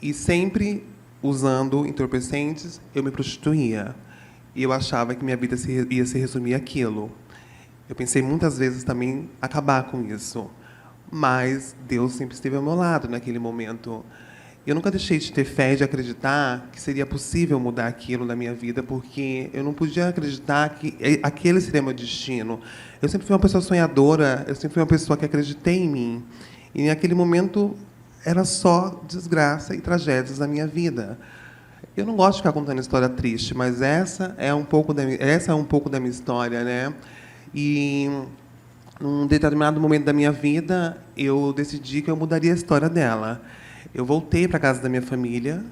e sempre usando entorpecentes, eu me prostituía. E eu achava que minha vida ia se resumir àquilo. Eu pensei muitas vezes também acabar com isso, mas Deus sempre esteve ao meu lado naquele momento. Eu nunca deixei de ter fé, de acreditar que seria possível mudar aquilo na minha vida, porque eu não podia acreditar que aquele seria meu destino. Eu sempre fui uma pessoa sonhadora, eu sempre fui uma pessoa que acreditei em mim. E naquele momento era só desgraça e tragédias na minha vida. Eu não gosto de ficar contando história triste, mas essa é um pouco da minha história, né? E num determinado momento da minha vida, eu decidi que eu mudaria a história dela. Eu voltei para a casa da minha família,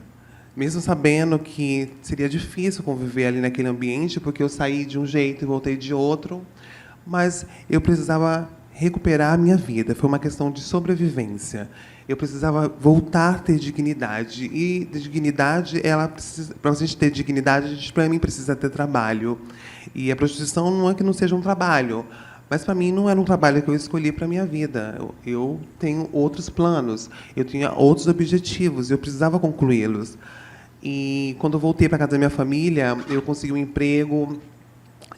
mesmo sabendo que seria difícil conviver ali naquele ambiente, porque eu saí de um jeito e voltei de outro, mas eu precisava recuperar a minha vida. Foi uma questão de sobrevivência. Eu precisava voltar a ter dignidade. E dignidade, para a gente ter dignidade, a gente, para mim, precisa ter trabalho. E a prostituição não é que não seja um trabalho, mas, para mim, não era um trabalho que eu escolhi para a minha vida. Eu tenho outros planos, eu tinha outros objetivos, eu precisava concluí-los. E, quando eu voltei para a casa da minha família, eu consegui um emprego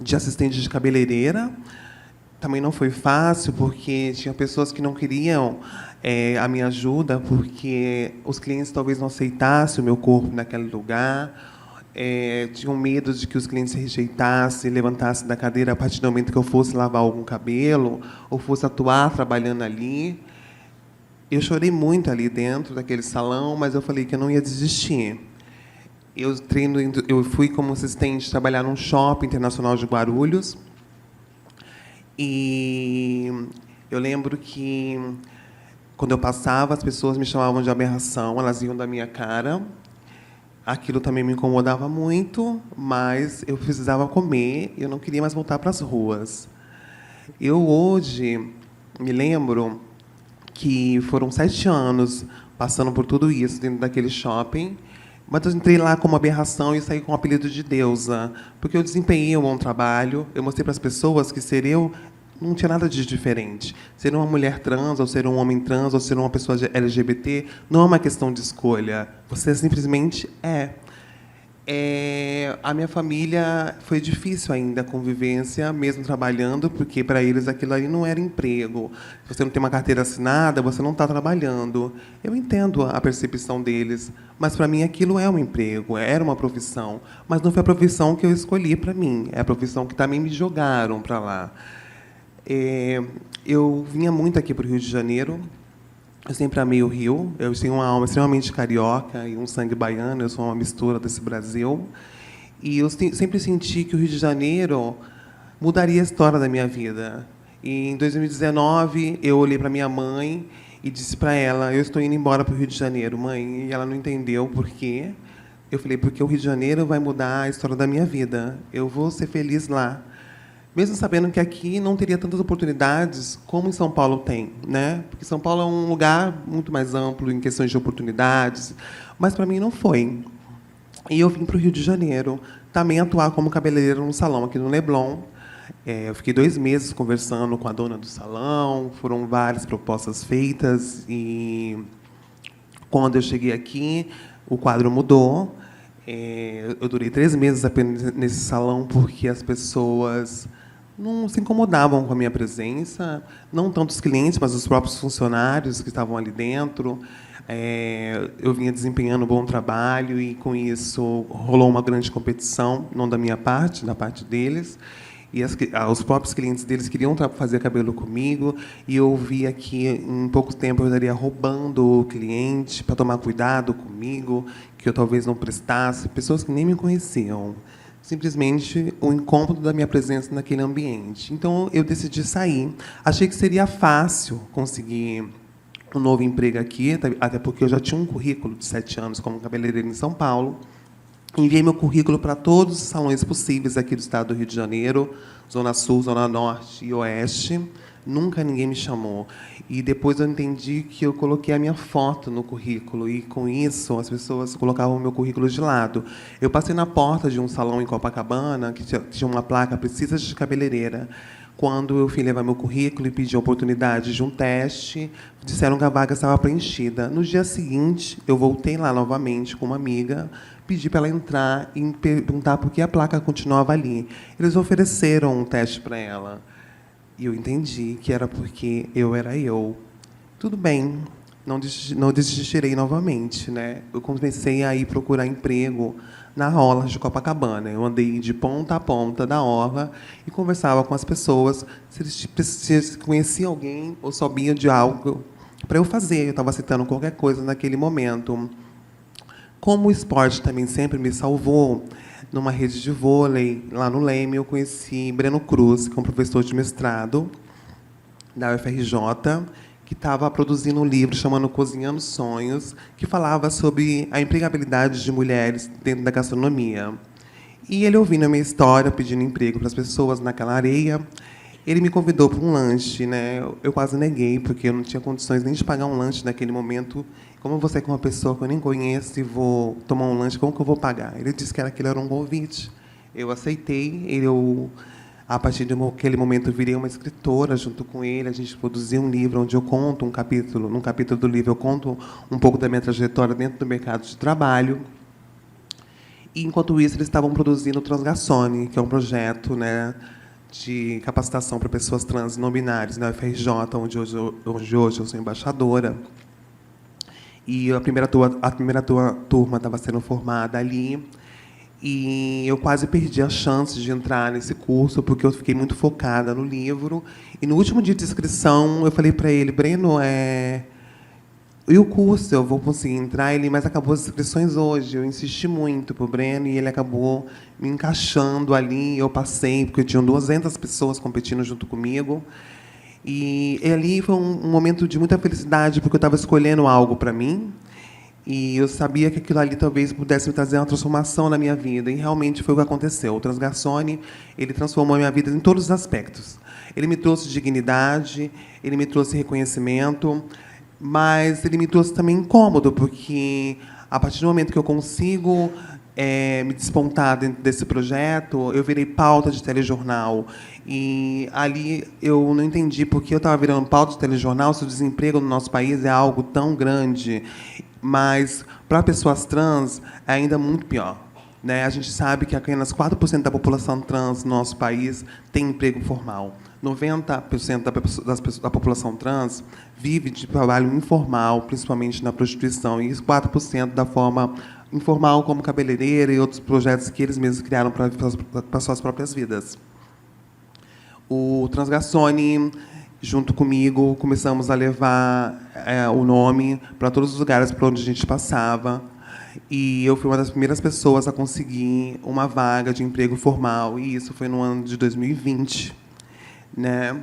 de assistente de cabeleireira. Também não foi fácil, porque tinha pessoas que não queriam a minha ajuda, porque os clientes talvez não aceitassem o meu corpo naquele lugar. Tinham medo de que os clientes rejeitassem, levantassem da cadeira a partir do momento que eu fosse lavar algum cabelo ou fosse atuar trabalhando ali. Eu chorei muito ali dentro daquele salão, mas eu falei que eu não ia desistir. Eu fui como assistente trabalhar num shopping internacional de Guarulhos. E eu lembro que, quando eu passava, as pessoas me chamavam de aberração, elas riam da minha cara. Aquilo também me incomodava muito, mas eu precisava comer, eu não queria mais voltar para as ruas. Eu, hoje, me lembro que foram 7 anos passando por tudo isso dentro daquele shopping, mas eu entrei lá como aberração e saí com o apelido de deusa, porque eu desempenhei um bom trabalho, eu mostrei para as pessoas que ser eu não tinha nada de diferente. Ser uma mulher trans, ou ser um homem trans, ou ser uma pessoa LGBT, não é uma questão de escolha. Você simplesmente é. A minha família foi difícil ainda a convivência, mesmo trabalhando, porque para eles aquilo ali não era emprego. Se você não tem uma carteira assinada, você não está trabalhando. Eu entendo a percepção deles, mas para mim aquilo é um emprego, era uma profissão. Mas não foi a profissão que eu escolhi para mim, é a profissão que também me jogaram para lá. Eu vinha muito aqui para o Rio de Janeiro. Eu sempre amei o Rio. Eu tenho uma alma extremamente carioca e um sangue baiano. Eu sou uma mistura desse Brasil. E eu sempre senti que o Rio de Janeiro mudaria a história da minha vida. E, em 2019, eu olhei para minha mãe e disse para ela: eu estou indo embora para o Rio de Janeiro, mãe. E ela não entendeu por quê. Eu falei: porque o Rio de Janeiro vai mudar a história da minha vida. Eu vou ser feliz lá. Mesmo sabendo que aqui não teria tantas oportunidades como em São Paulo tem, né? Porque São Paulo é um lugar muito mais amplo em questões de oportunidades, mas para mim não foi. E eu vim para o Rio de Janeiro também atuar como cabeleireira num salão aqui no Leblon. Eu fiquei 2 meses conversando com a dona do salão, foram várias propostas feitas, e quando eu cheguei aqui, o quadro mudou. Eu durei 3 meses apenas nesse salão, porque as pessoas não se incomodavam com a minha presença, não tanto os clientes, mas os próprios funcionários que estavam ali dentro. Eu vinha desempenhando um bom trabalho, e, com isso, rolou uma grande competição, não da minha parte, da parte deles. e os próprios clientes deles queriam fazer cabelo comigo, e eu via que em pouco tempo eu estaria roubando o cliente para tomar cuidado comigo, que eu talvez não prestasse, pessoas que nem me conheciam. Simplesmente o incômodo da minha presença naquele ambiente. Então, eu decidi sair. Achei que seria fácil conseguir um novo emprego aqui, até porque eu já tinha um currículo de 7 anos como cabeleireiro em São Paulo. Enviei meu currículo para todos os salões possíveis aqui do estado do Rio de Janeiro, Zona Sul, Zona Norte e Oeste. Nunca ninguém me chamou. E depois eu entendi que eu coloquei a minha foto no currículo, e, com isso, as pessoas colocavam o meu currículo de lado. Eu passei na porta de um salão em Copacabana, que tinha uma placa "Precisa de cabeleireira". Quando eu fui levar meu currículo e pedi a oportunidade de um teste, disseram que a vaga estava preenchida. No dia seguinte, eu voltei lá novamente com uma amiga, pedi para ela entrar e perguntar por que a placa continuava ali. Eles ofereceram um teste para ela. E eu entendi que era porque eu era eu. Tudo bem, não desistirei novamente, né? Eu comecei a ir procurar emprego na orla de Copacabana. Eu andei de ponta a ponta da orla e conversava com as pessoas se eles conheciam alguém ou sabiam de algo para eu fazer. Eu estava aceitando qualquer coisa naquele momento. Como o esporte também sempre me salvou, numa rede de vôlei, lá no Leme, eu conheci Breno Cruz, que é um professor de mestrado da UFRJ, que estava produzindo um livro chamado Cozinhando Sonhos, que falava sobre a empregabilidade de mulheres dentro da gastronomia. E ele, ouvindo a minha história, pedindo emprego para as pessoas naquela areia, ele me convidou para um lanche, né? Eu quase neguei, porque eu não tinha condições nem de pagar um lanche naquele momento. Como você, com uma pessoa que eu nem conheço, e vou tomar um lanche, como que eu vou pagar? Ele disse que aquilo era um convite. Eu aceitei. A partir daquele momento, eu virei uma escritora junto com ele. A gente produziu um livro onde eu conto um capítulo. Num capítulo do livro, eu conto um pouco da minha trajetória dentro do mercado de trabalho. E, enquanto isso, eles estavam produzindo o Transgarçone, que é um projeto, né, de capacitação para pessoas trans e não binárias na UFRJ, onde hoje eu sou embaixadora. E a primeira turma estava sendo formada ali. E eu quase perdi a chance de entrar nesse curso, porque eu fiquei muito focada no livro. E, no último dia de inscrição, eu falei para ele: Breno, e o curso, eu vou conseguir entrar? Mas acabou as inscrições hoje. Eu insisti muito para o Breno e ele acabou me encaixando ali. Eu passei, porque tinham 200 pessoas competindo junto comigo. E ali foi um momento de muita felicidade, porque eu estava escolhendo algo para mim, e eu sabia que aquilo ali talvez pudesse me trazer uma transformação na minha vida, e realmente foi o que aconteceu. O Transgarçone, ele transformou a minha vida em todos os aspectos. Ele me trouxe dignidade, ele me trouxe reconhecimento, mas ele me trouxe também incômodo, porque, a partir do momento que eu consigo me despontar dentro desse projeto, eu virei pauta de telejornal. E ali eu não entendi por que eu estava virando pauta de telejornal se o desemprego no nosso país é algo tão grande. Mas, para pessoas trans, é ainda muito pior, né? A gente sabe que apenas 4% da população trans no nosso país tem emprego formal. 90% da população trans vive de trabalho informal, principalmente na prostituição, e 4% da forma informal, como cabeleireira e outros projetos que eles mesmos criaram para suas próprias vidas. O Transgarçone, junto comigo, começamos a levar o nome para todos os lugares por onde a gente passava. E eu fui uma das primeiras pessoas a conseguir uma vaga de emprego formal, e isso foi no ano de 2020. Né?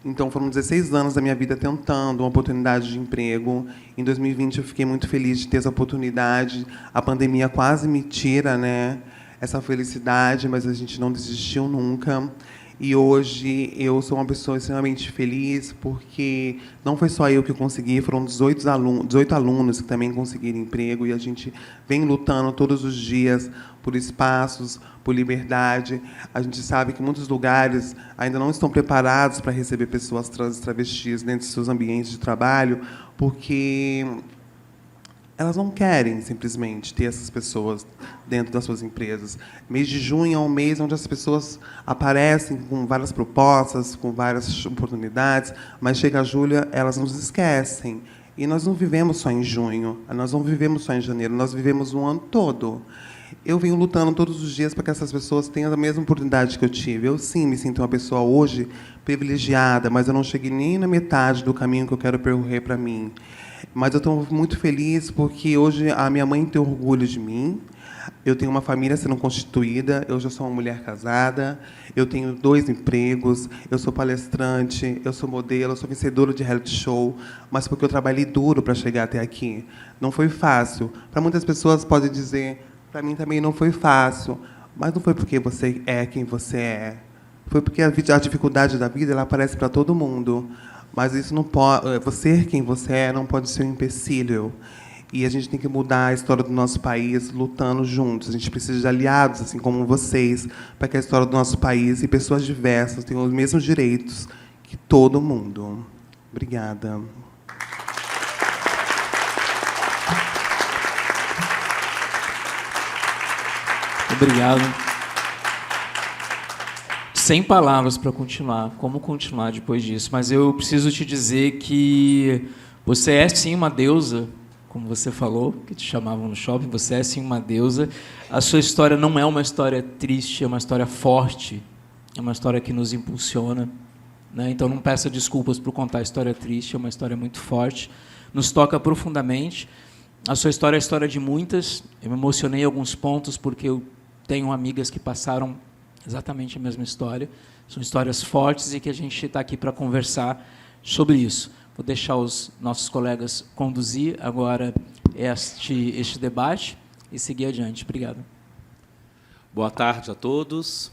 Então, foram 16 anos da minha vida tentando uma oportunidade de emprego. Em 2020, eu fiquei muito feliz de ter essa oportunidade. A pandemia quase me tira, né, essa felicidade, mas a gente não desistiu nunca. E hoje eu sou uma pessoa extremamente feliz, porque não foi só eu que consegui, foram 18 alunos que também conseguiram emprego, e a gente vem lutando todos os dias por espaços, por liberdade. A gente sabe que muitos lugares ainda não estão preparados para receber pessoas trans e travestis dentro de seus ambientes de trabalho, porque elas não querem, simplesmente, ter essas pessoas dentro das suas empresas. Mês de junho é um mês onde as pessoas aparecem com várias propostas, com várias oportunidades, mas chega julho, elas nos esquecem. E nós não vivemos só em junho, nós não vivemos só em janeiro, nós vivemos o ano todo. Eu venho lutando todos os dias para que essas pessoas tenham a mesma oportunidade que eu tive. Eu, sim, me sinto uma pessoa hoje privilegiada, mas eu não cheguei nem na metade do caminho que eu quero percorrer para mim. Mas eu estou muito feliz porque hoje a minha mãe tem orgulho de mim. Eu tenho uma família sendo constituída, eu já sou uma mulher casada, eu tenho 2 empregos, eu sou palestrante, eu sou modelo, eu sou vencedora de reality show, mas porque eu trabalhei duro para chegar até aqui. Não foi fácil. Para muitas pessoas pode dizer, para mim também não foi fácil, mas não foi porque você é quem você é. Foi porque a dificuldade da vida ela aparece para todo mundo, mas isso não pode, você ser quem você é não pode ser um empecilho. E a gente tem que mudar a história do nosso país lutando juntos. A gente precisa de aliados, assim como vocês, para que a história do nosso país e pessoas diversas tenham os mesmos direitos que todo mundo. Obrigada. Obrigado. Sem palavras para continuar. Como continuar depois disso? Mas eu preciso te dizer que você é, sim, uma deusa, como você falou, que te chamavam no shopping, você é sim uma deusa. A sua história não é uma história triste, é uma história forte, é uma história que nos impulsiona, né? Então não peça desculpas por contar a história triste, é uma história muito forte, nos toca profundamente. A sua história é a história de muitas. Eu me emocionei em alguns pontos porque eu tenho amigas que passaram exatamente a mesma história. São histórias fortes e que a gente está aqui para conversar sobre isso. Vou deixar os nossos colegas conduzir agora este debate e seguir adiante. Obrigado. Boa tarde a todos.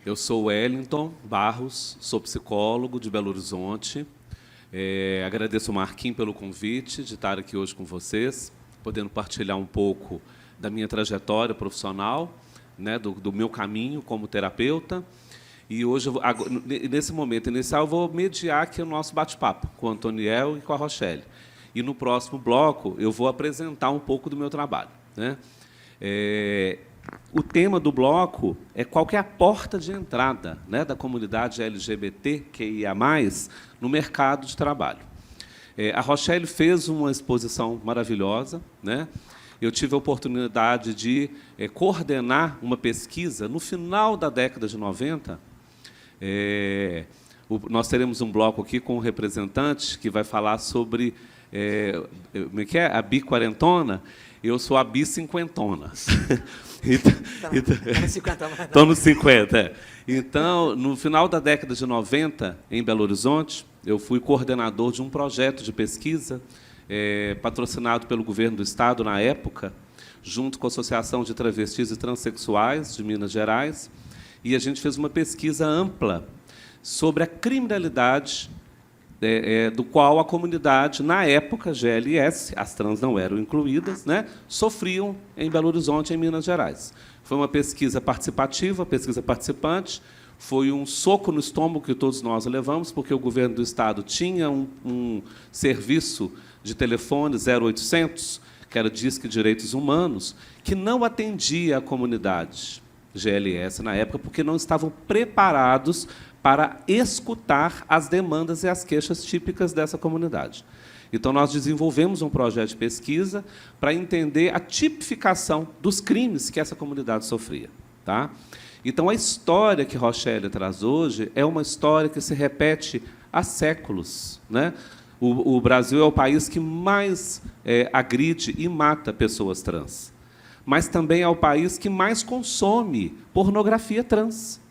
Eu sou Wellington Barros, sou psicólogo de Belo Horizonte. Agradeço ao Marquinhos pelo convite de estar aqui hoje com vocês, podendo partilhar um pouco da minha trajetória profissional, né, do meu caminho como terapeuta. E hoje, nesse momento inicial, eu vou mediar aqui o nosso bate-papo com o Antoniel e com a Rochelle. E, no próximo bloco, eu vou apresentar um pouco do meu trabalho, né? O tema do bloco é qual que é a porta de entrada, né, da comunidade LGBTQIA+, no mercado de trabalho. A Rochelle fez uma exposição maravilhosa, né? Eu tive a oportunidade de coordenar uma pesquisa no final da década de 90. Nós teremos um bloco aqui com um representante que vai falar sobre como é que é? A bi-quarentona. Eu sou a bi-cinquentona. Estou nos 50. Então, no final da década de 90, em Belo Horizonte, eu fui coordenador de um projeto de pesquisa patrocinado pelo governo do Estado, na época, junto com a Associação de Travestis e Transsexuais de Minas Gerais, e a gente fez uma pesquisa ampla sobre a criminalidade do qual a comunidade, na época, GLS, as trans não eram incluídas, né, sofriam em Belo Horizonte, em Minas Gerais. Foi uma pesquisa participativa, pesquisa participante, foi um soco no estômago que todos nós levamos, porque o governo do Estado tinha um serviço de telefone 0800, que era Disque Direitos Humanos, que não atendia a comunidade GLS na época, porque não estavam preparados para escutar as demandas e as queixas típicas dessa comunidade. Então, nós desenvolvemos um projeto de pesquisa para entender a tipificação dos crimes que essa comunidade sofria. Tá? Então, a história que Rochelle traz hoje é uma história que se repete há séculos, né? O Brasil é o país que mais agride e mata pessoas trans, mas também é o país que mais consome pornografia trans.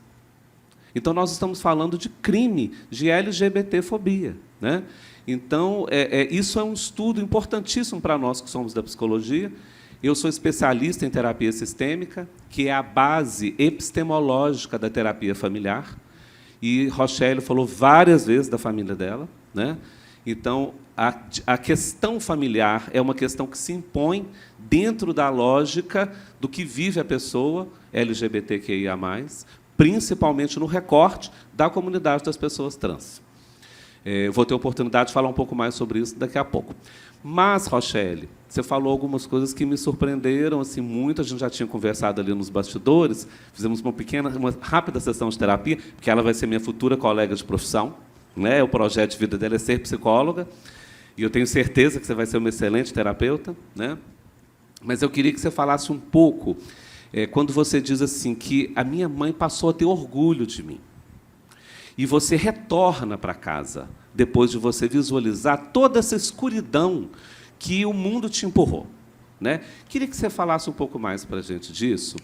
Então, nós estamos falando de crime de LGBTfobia, né? Então, isso é um estudo importantíssimo para nós que somos da psicologia. Eu sou especialista em terapia sistêmica, que é a base epistemológica da terapia familiar. E Rochelle falou várias vezes da família dela, né? Então, a questão familiar é uma questão que se impõe dentro da lógica do que vive a pessoa LGBTQIA+, principalmente no recorte da comunidade das pessoas trans. Vou ter a oportunidade de falar um pouco mais sobre isso daqui a pouco. Mas, Rochelle, você falou algumas coisas que me surpreenderam assim, muito. A gente já tinha conversado ali nos bastidores, fizemos uma rápida sessão de terapia, porque ela vai ser minha futura colega de profissão, né? O projeto de vida dela é ser psicóloga, e eu tenho certeza que você vai ser uma excelente terapeuta, né? Mas eu queria que você falasse um pouco, quando você diz assim, que a minha mãe passou a ter orgulho de mim. E você retorna para casa, depois de você visualizar toda essa escuridão que o mundo te empurrou, né? Queria que você falasse um pouco mais para a gente disso.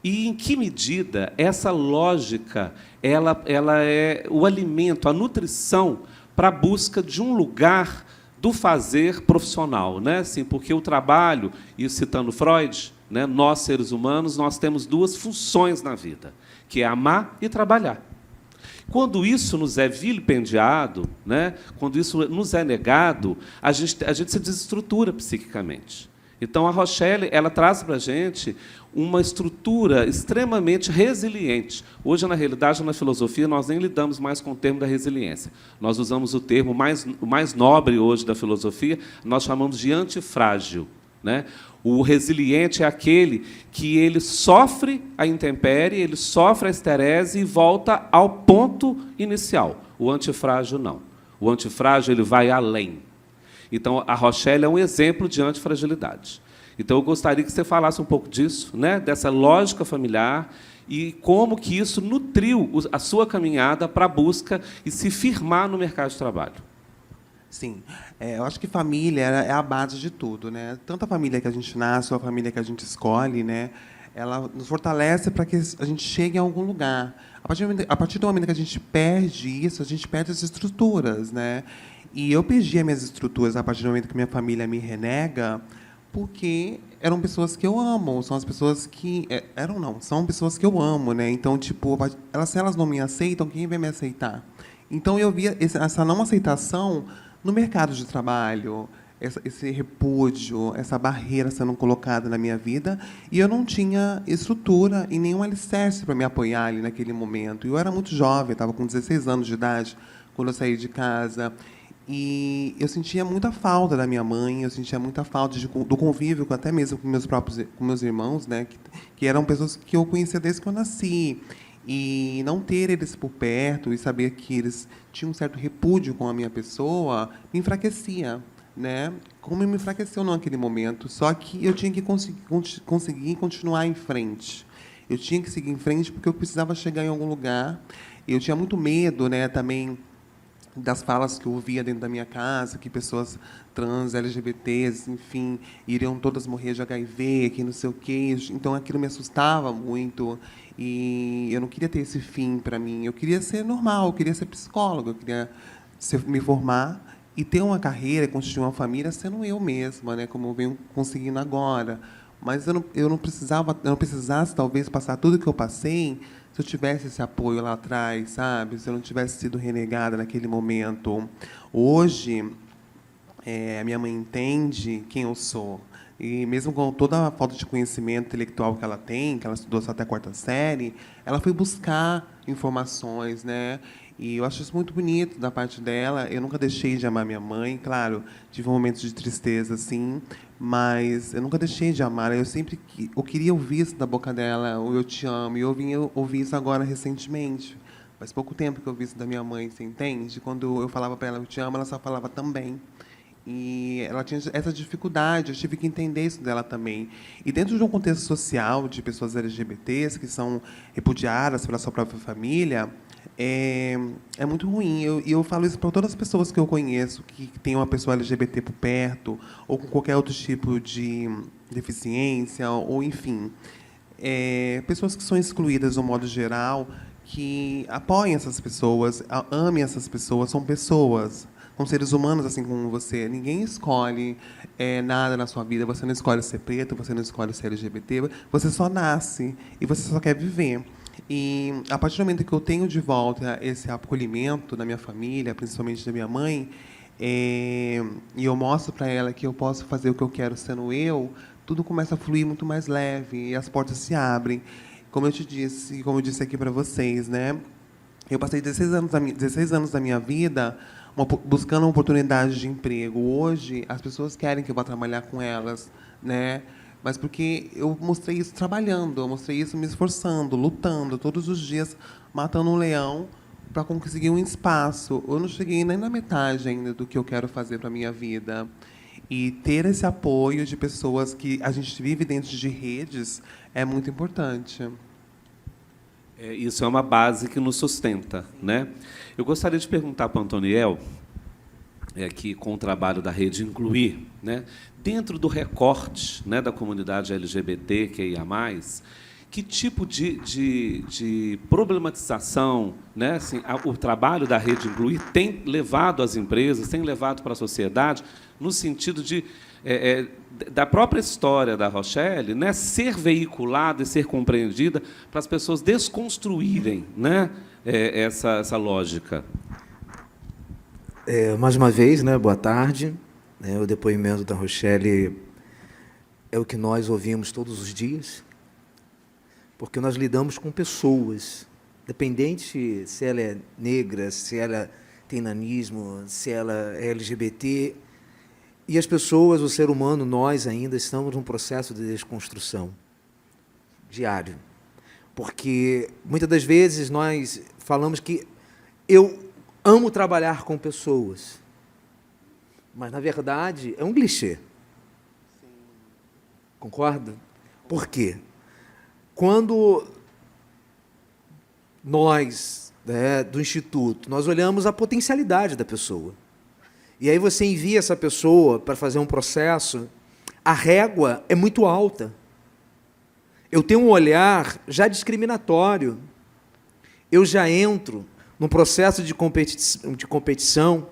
E em que medida essa lógica ela é o alimento, a nutrição para a busca de um lugar do fazer profissional, né? Assim, porque o trabalho, e citando Freud, né, nós, seres humanos, nós temos duas funções na vida, que é amar e trabalhar. Quando isso nos é vilipendiado, né, quando isso nos é negado, a gente se desestrutura psiquicamente. Então, a Rochelle ela traz para a gente uma estrutura extremamente resiliente. Hoje, na realidade, na filosofia, nós nem lidamos mais com o termo da resiliência. Nós usamos o termo mais nobre hoje da filosofia, nós chamamos de antifrágil, né? O resiliente é aquele que ele sofre a intempérie, ele sofre a esterese e volta ao ponto inicial. O antifrágil, não. O antifrágil ele vai além. Então, a Rochelle é um exemplo de antifragilidade. Então, eu gostaria que você falasse um pouco disso, né? Dessa lógica familiar e como que isso nutriu a sua caminhada para a busca e se firmar no mercado de trabalho. Sim, eu acho que família é a base de tudo, né? Tanto a família que a gente nasce, ou a família que a gente escolhe, né? Ela nos fortalece para que a gente chegue a algum lugar. A partir do momento que a gente perde isso, a gente perde as estruturas, né? E eu perdi as minhas estruturas a partir do momento que minha família me renega, porque eram pessoas que eu amo, são as pessoas que são pessoas que eu amo, né? Então, tipo, se elas não me aceitam, quem vai me aceitar? Então eu via essa não aceitação no mercado de trabalho, esse repúdio, essa barreira sendo colocada na minha vida, e eu não tinha estrutura e nenhum alicerce para me apoiar ali naquele momento. Eu era muito jovem, estava com 16 anos de idade quando eu saí de casa, e eu sentia muita falta da minha mãe, eu sentia muita falta do convívio, até mesmo com meus irmãos, né, que eram pessoas que eu conhecia desde que eu nasci. E não ter eles por perto e saber que eles tinham um certo repúdio com a minha pessoa me enfraquecia, né? Como me enfraqueceu naquele momento. Só que eu tinha que conseguir continuar em frente. Eu tinha que seguir em frente porque eu precisava chegar em algum lugar. Eu tinha muito medo, né, também das falas que eu ouvia dentro da minha casa, que pessoas trans, LGBTs, enfim, iriam todas morrer de HIV, que não sei o quê. Então, aquilo me assustava muito. E eu não queria ter esse fim para mim. Eu queria ser normal, eu queria ser psicóloga, eu queria me formar e ter uma carreira e constituir uma família sendo eu mesma, né, como eu venho conseguindo agora. Mas eu não precisasse, talvez, passar tudo que eu passei se eu tivesse esse apoio lá atrás, sabe? Se eu não tivesse sido renegada naquele momento. Hoje, a minha mãe entende quem eu sou. E mesmo com toda a falta de conhecimento intelectual que ela tem, que ela estudou só até a 4ª série, ela foi buscar informações, né? E eu acho isso muito bonito da parte dela. Eu nunca deixei de amar minha mãe, claro, tive momentos de tristeza, sim, mas eu nunca deixei de amar. Eu queria ouvir isso da boca dela, o eu te amo, e eu ouvi isso agora recentemente. Faz pouco tempo que eu ouvi isso da minha mãe, você entende? Quando eu falava para ela eu te amo, ela só falava também. E ela tinha essa dificuldade, eu tive que entender isso dela também. E dentro de um contexto social de pessoas LGBTs que são repudiadas pela sua própria família, é muito ruim. E eu falo isso para todas as pessoas que eu conheço que têm uma pessoa LGBT por perto, ou com qualquer outro tipo de deficiência, ou enfim. Pessoas que são excluídas, de um modo geral, que apoiem essas pessoas, amem essas pessoas, são pessoas. São seres humanos assim como você. Ninguém escolhe nada na sua vida. Você não escolhe ser preto, você não escolhe ser LGBT. Você só nasce e você só quer viver. E a partir do momento que eu tenho de volta esse acolhimento da minha família, principalmente da minha mãe, e eu mostro para ela que eu posso fazer o que eu quero sendo eu, tudo começa a fluir muito mais leve e as portas se abrem. Como eu te disse, como eu disse aqui para vocês, né? Eu passei 16 anos da minha vida buscando uma oportunidade de emprego. Hoje, as pessoas querem que eu vá trabalhar com elas, né? Mas porque eu mostrei isso trabalhando, eu mostrei isso me esforçando, lutando, todos os dias, matando um leão para conseguir um espaço. Eu não cheguei nem na metade ainda do que eu quero fazer para a minha vida. E ter esse apoio de pessoas que a gente vive dentro de redes é muito importante. Isso é uma base que nos sustenta, né? Eu gostaria de perguntar para o Antoniel, que com o trabalho da Rede Incluir, né, dentro do recorte, né, da comunidade LGBTQIA+, que tipo de problematização, né, assim, o trabalho da Rede Incluir tem levado às empresas, tem levado para a sociedade, no sentido da própria história da Rochelle, né, ser veiculada e ser compreendida para as pessoas desconstruírem, né, essa lógica? Mais uma vez, né, boa tarde. O depoimento da Rochelle é o que nós ouvimos todos os dias, porque nós lidamos com pessoas, independente se ela é negra, se ela tem nanismo, se ela é LGBT, e as pessoas, o ser humano, nós ainda estamos num processo de desconstrução diário, porque muitas das vezes nós falamos que eu amo trabalhar com pessoas, mas, na verdade, é um clichê. Concorda? Por quê? Quando nós, do Instituto, nós olhamos a potencialidade da pessoa, e aí você envia essa pessoa para fazer um processo, a régua é muito alta. Eu tenho um olhar já discriminatório. Eu já entro num processo de competição,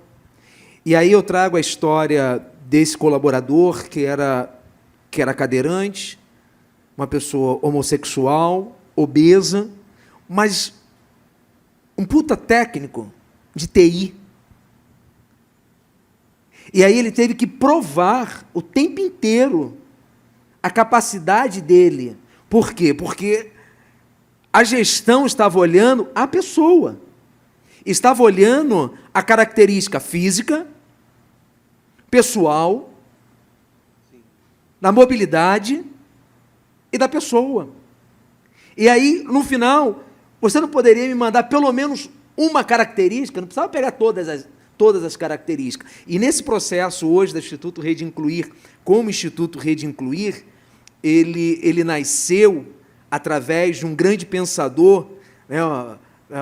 e aí eu trago a história desse colaborador que era cadeirante, uma pessoa homossexual, obesa, mas um puta técnico de TI. E aí ele teve que provar o tempo inteiro a capacidade dele. Por quê? Porque a gestão estava olhando a pessoa, estava olhando a característica física, pessoal, da mobilidade e da pessoa. E aí, no final, você não poderia me mandar pelo menos uma característica, não precisava pegar todas as características. E nesse processo hoje do Instituto Rede Incluir, como Instituto Rede Incluir, ele nasceu através de um grande pensador, né,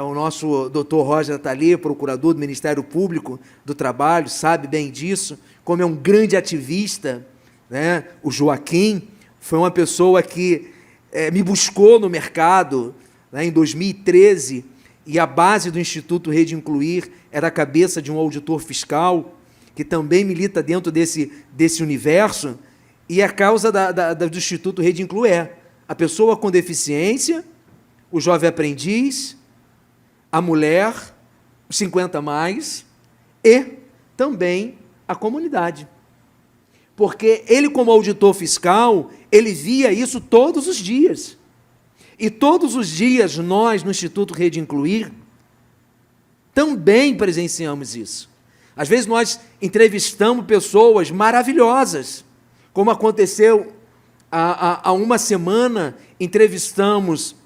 o nosso doutor Roger Atalier, procurador do Ministério Público do Trabalho, sabe bem disso, como é um grande ativista, né? O Joaquim foi uma pessoa que me buscou no mercado, né, em 2013, e a base do Instituto Rede Incluir era a cabeça de um auditor fiscal, que também milita dentro desse universo, e a causa do Instituto Rede Incluir é a pessoa com deficiência, o jovem aprendiz, a mulher, os 50+, e também a comunidade. Porque ele, como auditor fiscal, ele via isso todos os dias. E todos os dias nós, no Instituto Rede Incluir, também presenciamos isso. Às vezes nós entrevistamos pessoas maravilhosas, como aconteceu há uma semana, entrevistamos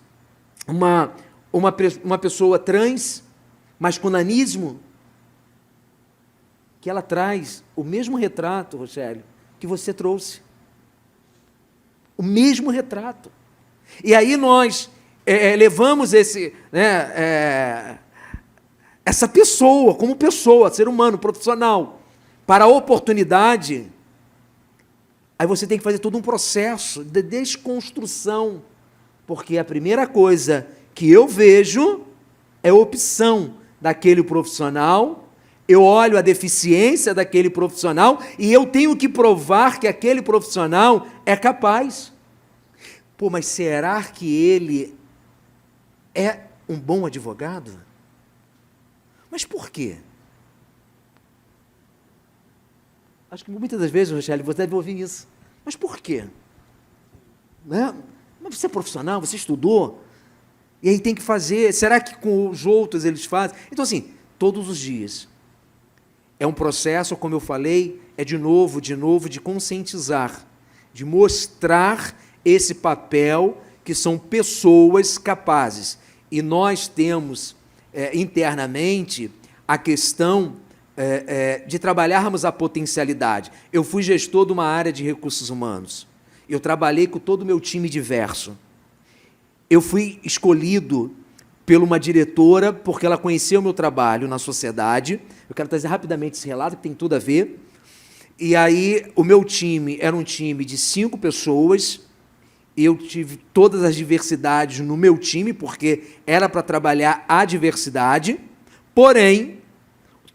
uma pessoa trans, mas com nanismo, que ela traz o mesmo retrato, Rochelle, que você trouxe. O mesmo retrato. E aí nós levamos essa pessoa, como pessoa, ser humano, profissional, para a oportunidade. Aí você tem que fazer todo um processo de desconstrução, porque a primeira coisa que eu vejo é a opção daquele profissional, eu olho a deficiência daquele profissional e eu tenho que provar que aquele profissional é capaz. Pô, mas será que ele é um bom advogado? Mas por quê? Acho que muitas das vezes, Rochelle, você deve ouvir isso. Mas por quê? Né? Mas você é profissional, você estudou, e aí tem que fazer. Será que com os outros eles fazem? Então, assim, todos os dias. É um processo, como eu falei, é de novo, de conscientizar, de mostrar esse papel que são pessoas capazes. E nós temos internamente a questão de trabalharmos a potencialidade. Eu fui gestor de uma área de recursos humanos. Eu trabalhei com todo o meu time diverso. Eu fui escolhido por uma diretora porque ela conhecia o meu trabalho na sociedade. Eu quero trazer rapidamente esse relato, que tem tudo a ver. E aí, o meu time era um time de 5 pessoas. Eu tive todas as diversidades no meu time, porque era para trabalhar a diversidade. Porém,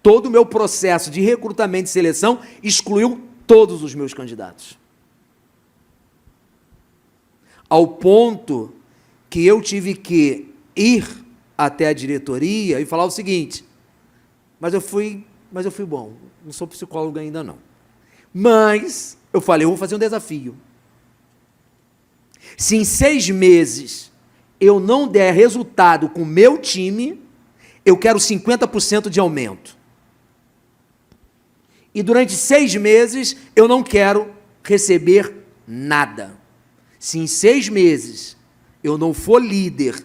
todo o meu processo de recrutamento e seleção excluiu todos os meus candidatos. Ao ponto que eu tive que ir até a diretoria e falar o seguinte: mas eu fui bom, não sou psicólogo ainda não. Mas eu falei, eu vou fazer um desafio. Se em 6 meses eu não der resultado com o meu time, eu quero 50% de aumento. E durante 6 meses eu não quero receber nada. Se em 6 meses eu não for líder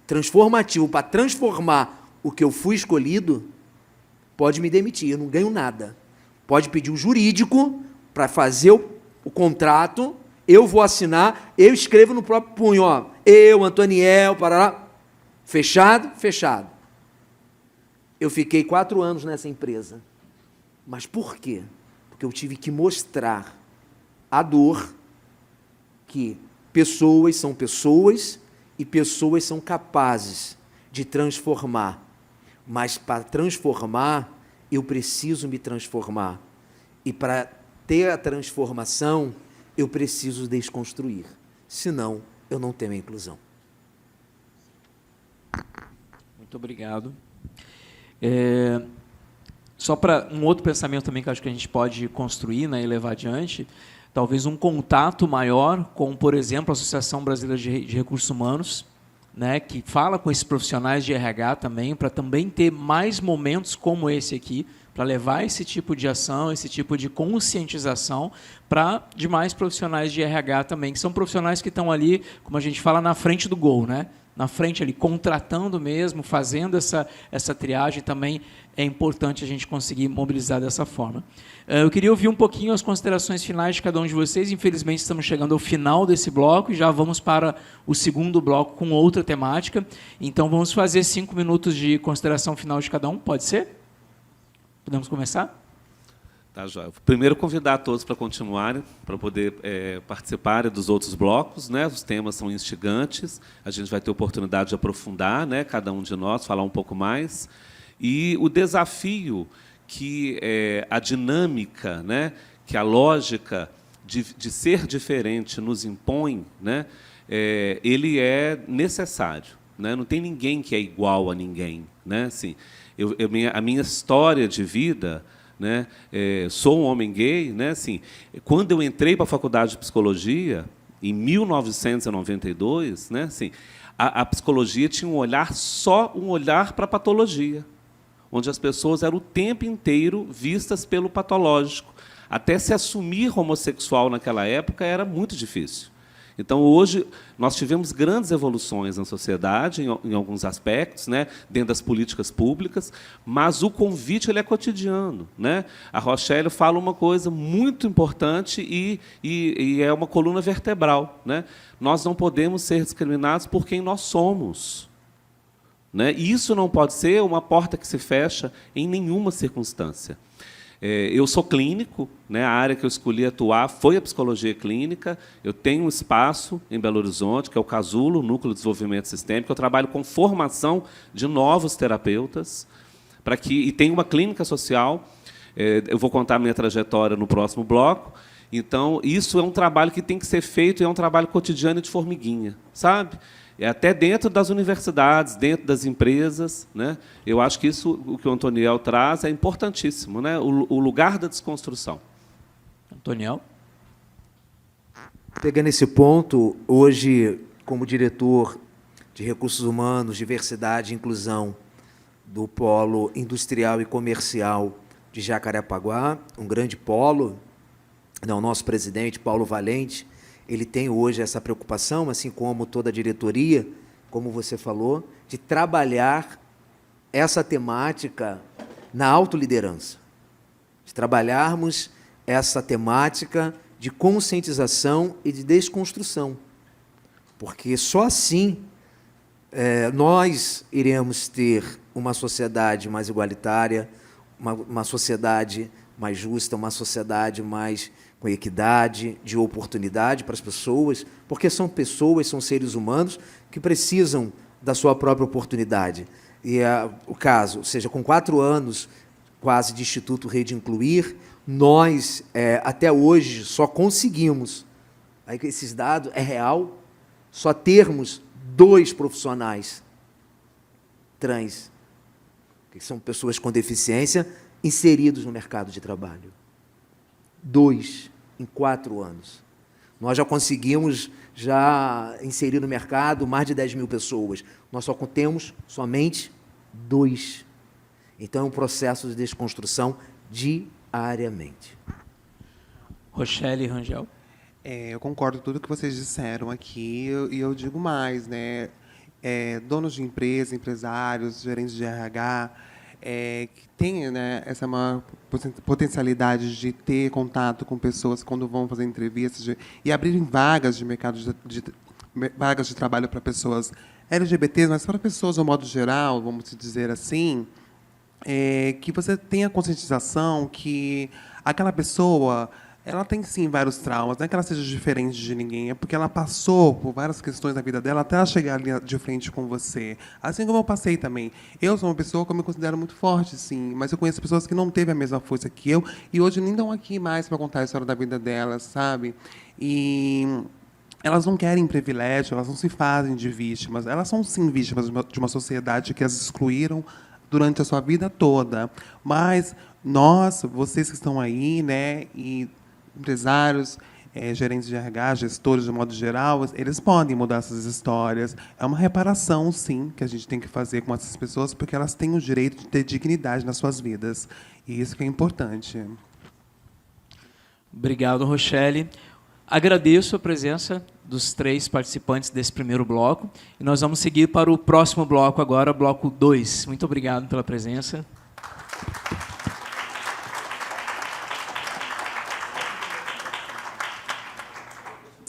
transformativo para transformar o que eu fui escolhido, pode me demitir, eu não ganho nada. Pode pedir um jurídico para fazer o contrato, eu vou assinar, eu escrevo no próprio punho, ó, eu, Antoniel, parará, fechado, fechado. Eu fiquei 4 anos nessa empresa. Mas por quê? Porque eu tive que mostrar a dor que pessoas são pessoas e pessoas são capazes de transformar. Mas para transformar, eu preciso me transformar. E para ter a transformação, eu preciso desconstruir. Senão, eu não tenho a inclusão. Muito obrigado. Só para um outro pensamento também que eu acho que a gente pode construir, né, e levar adiante, talvez um contato maior com, por exemplo, a Associação Brasileira de Recursos Humanos, né, que fala com esses profissionais de RH também, para também ter mais momentos como esse aqui, para levar esse tipo de ação, esse tipo de conscientização para demais profissionais de RH também, que são profissionais que estão ali, como a gente fala, na frente do gol, né? Na frente ali, contratando mesmo, fazendo essa triagem, também é importante a gente conseguir mobilizar dessa forma. Eu queria ouvir um pouquinho as considerações finais de cada um de vocês. Infelizmente, estamos chegando ao final desse bloco e já vamos para o segundo bloco com outra temática. Então, vamos fazer 5 minutos de consideração final de cada um, pode ser? Podemos começar? Tá, Joia. Primeiro, convidar todos para continuarem, para poder participarem dos outros blocos, né? Os temas são instigantes, a gente vai ter oportunidade de aprofundar, né? Cada um de nós, falar um pouco mais. E o desafio que a dinâmica, né? Que a lógica de ser diferente nos impõe, né? Ele é necessário, né? Não tem ninguém que é igual a ninguém, né? Assim, a minha história de vida, né, sou um homem gay, né, assim, quando eu entrei para a faculdade de psicologia, em 1992, né, assim, a psicologia tinha um olhar para a patologia, onde as pessoas eram o tempo inteiro vistas pelo patológico. Até se assumir homossexual naquela época era muito difícil. Então, hoje, nós tivemos grandes evoluções na sociedade, em alguns aspectos, né, dentro das políticas públicas, mas o convite ele é cotidiano, né? A Rochelle fala uma coisa muito importante e é uma coluna vertebral, né? Nós não podemos ser discriminados por quem nós somos, né? E isso não pode ser uma porta que se fecha em nenhuma circunstância. Eu sou clínico, né? A área que eu escolhi atuar foi a psicologia clínica. Eu tenho um espaço em Belo Horizonte, que é o Casulo, Núcleo de Desenvolvimento Sistêmico. Eu trabalho com formação de novos terapeutas, e tenho uma clínica social. Eu vou contar a minha trajetória no próximo bloco. Então, isso é um trabalho que tem que ser feito, e é um trabalho cotidiano de formiguinha, sabe? Até dentro das universidades, dentro das empresas, né? Eu acho que isso, o que o Antoniel traz, é importantíssimo, né? O lugar da desconstrução. Antoniel? Pegando esse ponto, hoje, como diretor de Recursos Humanos, Diversidade e Inclusão do Polo Industrial e Comercial de Jacarepaguá, um grande polo, o nosso presidente, Paulo Valente, ele tem hoje essa preocupação, assim como toda a diretoria, como você falou, de trabalhar essa temática na autoliderança. de trabalharmos essa temática de conscientização e de desconstrução, porque só assim nós iremos ter uma sociedade mais igualitária, uma sociedade mais justa, uma sociedade mais com equidade, de oportunidade para as pessoas, porque são pessoas, são seres humanos que precisam da sua própria oportunidade. E o caso, ou seja, com 4 anos quase de Instituto Rede Incluir, nós, até hoje, só conseguimos, aí esses dados é real, só termos 2 profissionais trans, que são pessoas com deficiência, inseridos no mercado de trabalho. 2 em 4 anos. Nós já conseguimos inserir no mercado mais de 10 mil pessoas. Nós só temos somente 2. Então, é um processo de desconstrução diariamente. Rochelle Rangel. Eu concordo com tudo que vocês disseram aqui, e eu digo mais, né? Donos de empresa, empresários, gerentes de RH, que têm, né, essa maior potencialidade de ter contato com pessoas quando vão fazer entrevistas e abrirem vagas de mercado vagas de trabalho para pessoas LGBTs, mas para pessoas, de modo geral, vamos dizer assim, que você tenha conscientização que aquela pessoa, ela tem, sim, vários traumas, não é que ela seja diferente de ninguém, é porque ela passou por várias questões da vida dela até ela chegar ali de frente com você. Assim como eu passei também. Eu sou uma pessoa que eu me considero muito forte, sim, mas eu conheço pessoas que não teve a mesma força que eu e hoje nem estão aqui mais para contar a história da vida delas, sabe? E elas não querem privilégio, elas não se fazem de vítimas. Elas são, sim, vítimas de uma sociedade que as excluíram durante a sua vida toda. Mas nós, vocês que estão aí, né, e empresários, gerentes de RH, gestores de modo geral, eles podem mudar essas histórias. É uma reparação, sim, que a gente tem que fazer com essas pessoas, porque elas têm o direito de ter dignidade nas suas vidas. E isso que é importante. Obrigado, Rochelle. Agradeço a presença dos 3 participantes desse primeiro bloco. E nós vamos seguir para o próximo bloco agora, bloco 2. Muito obrigado pela presença.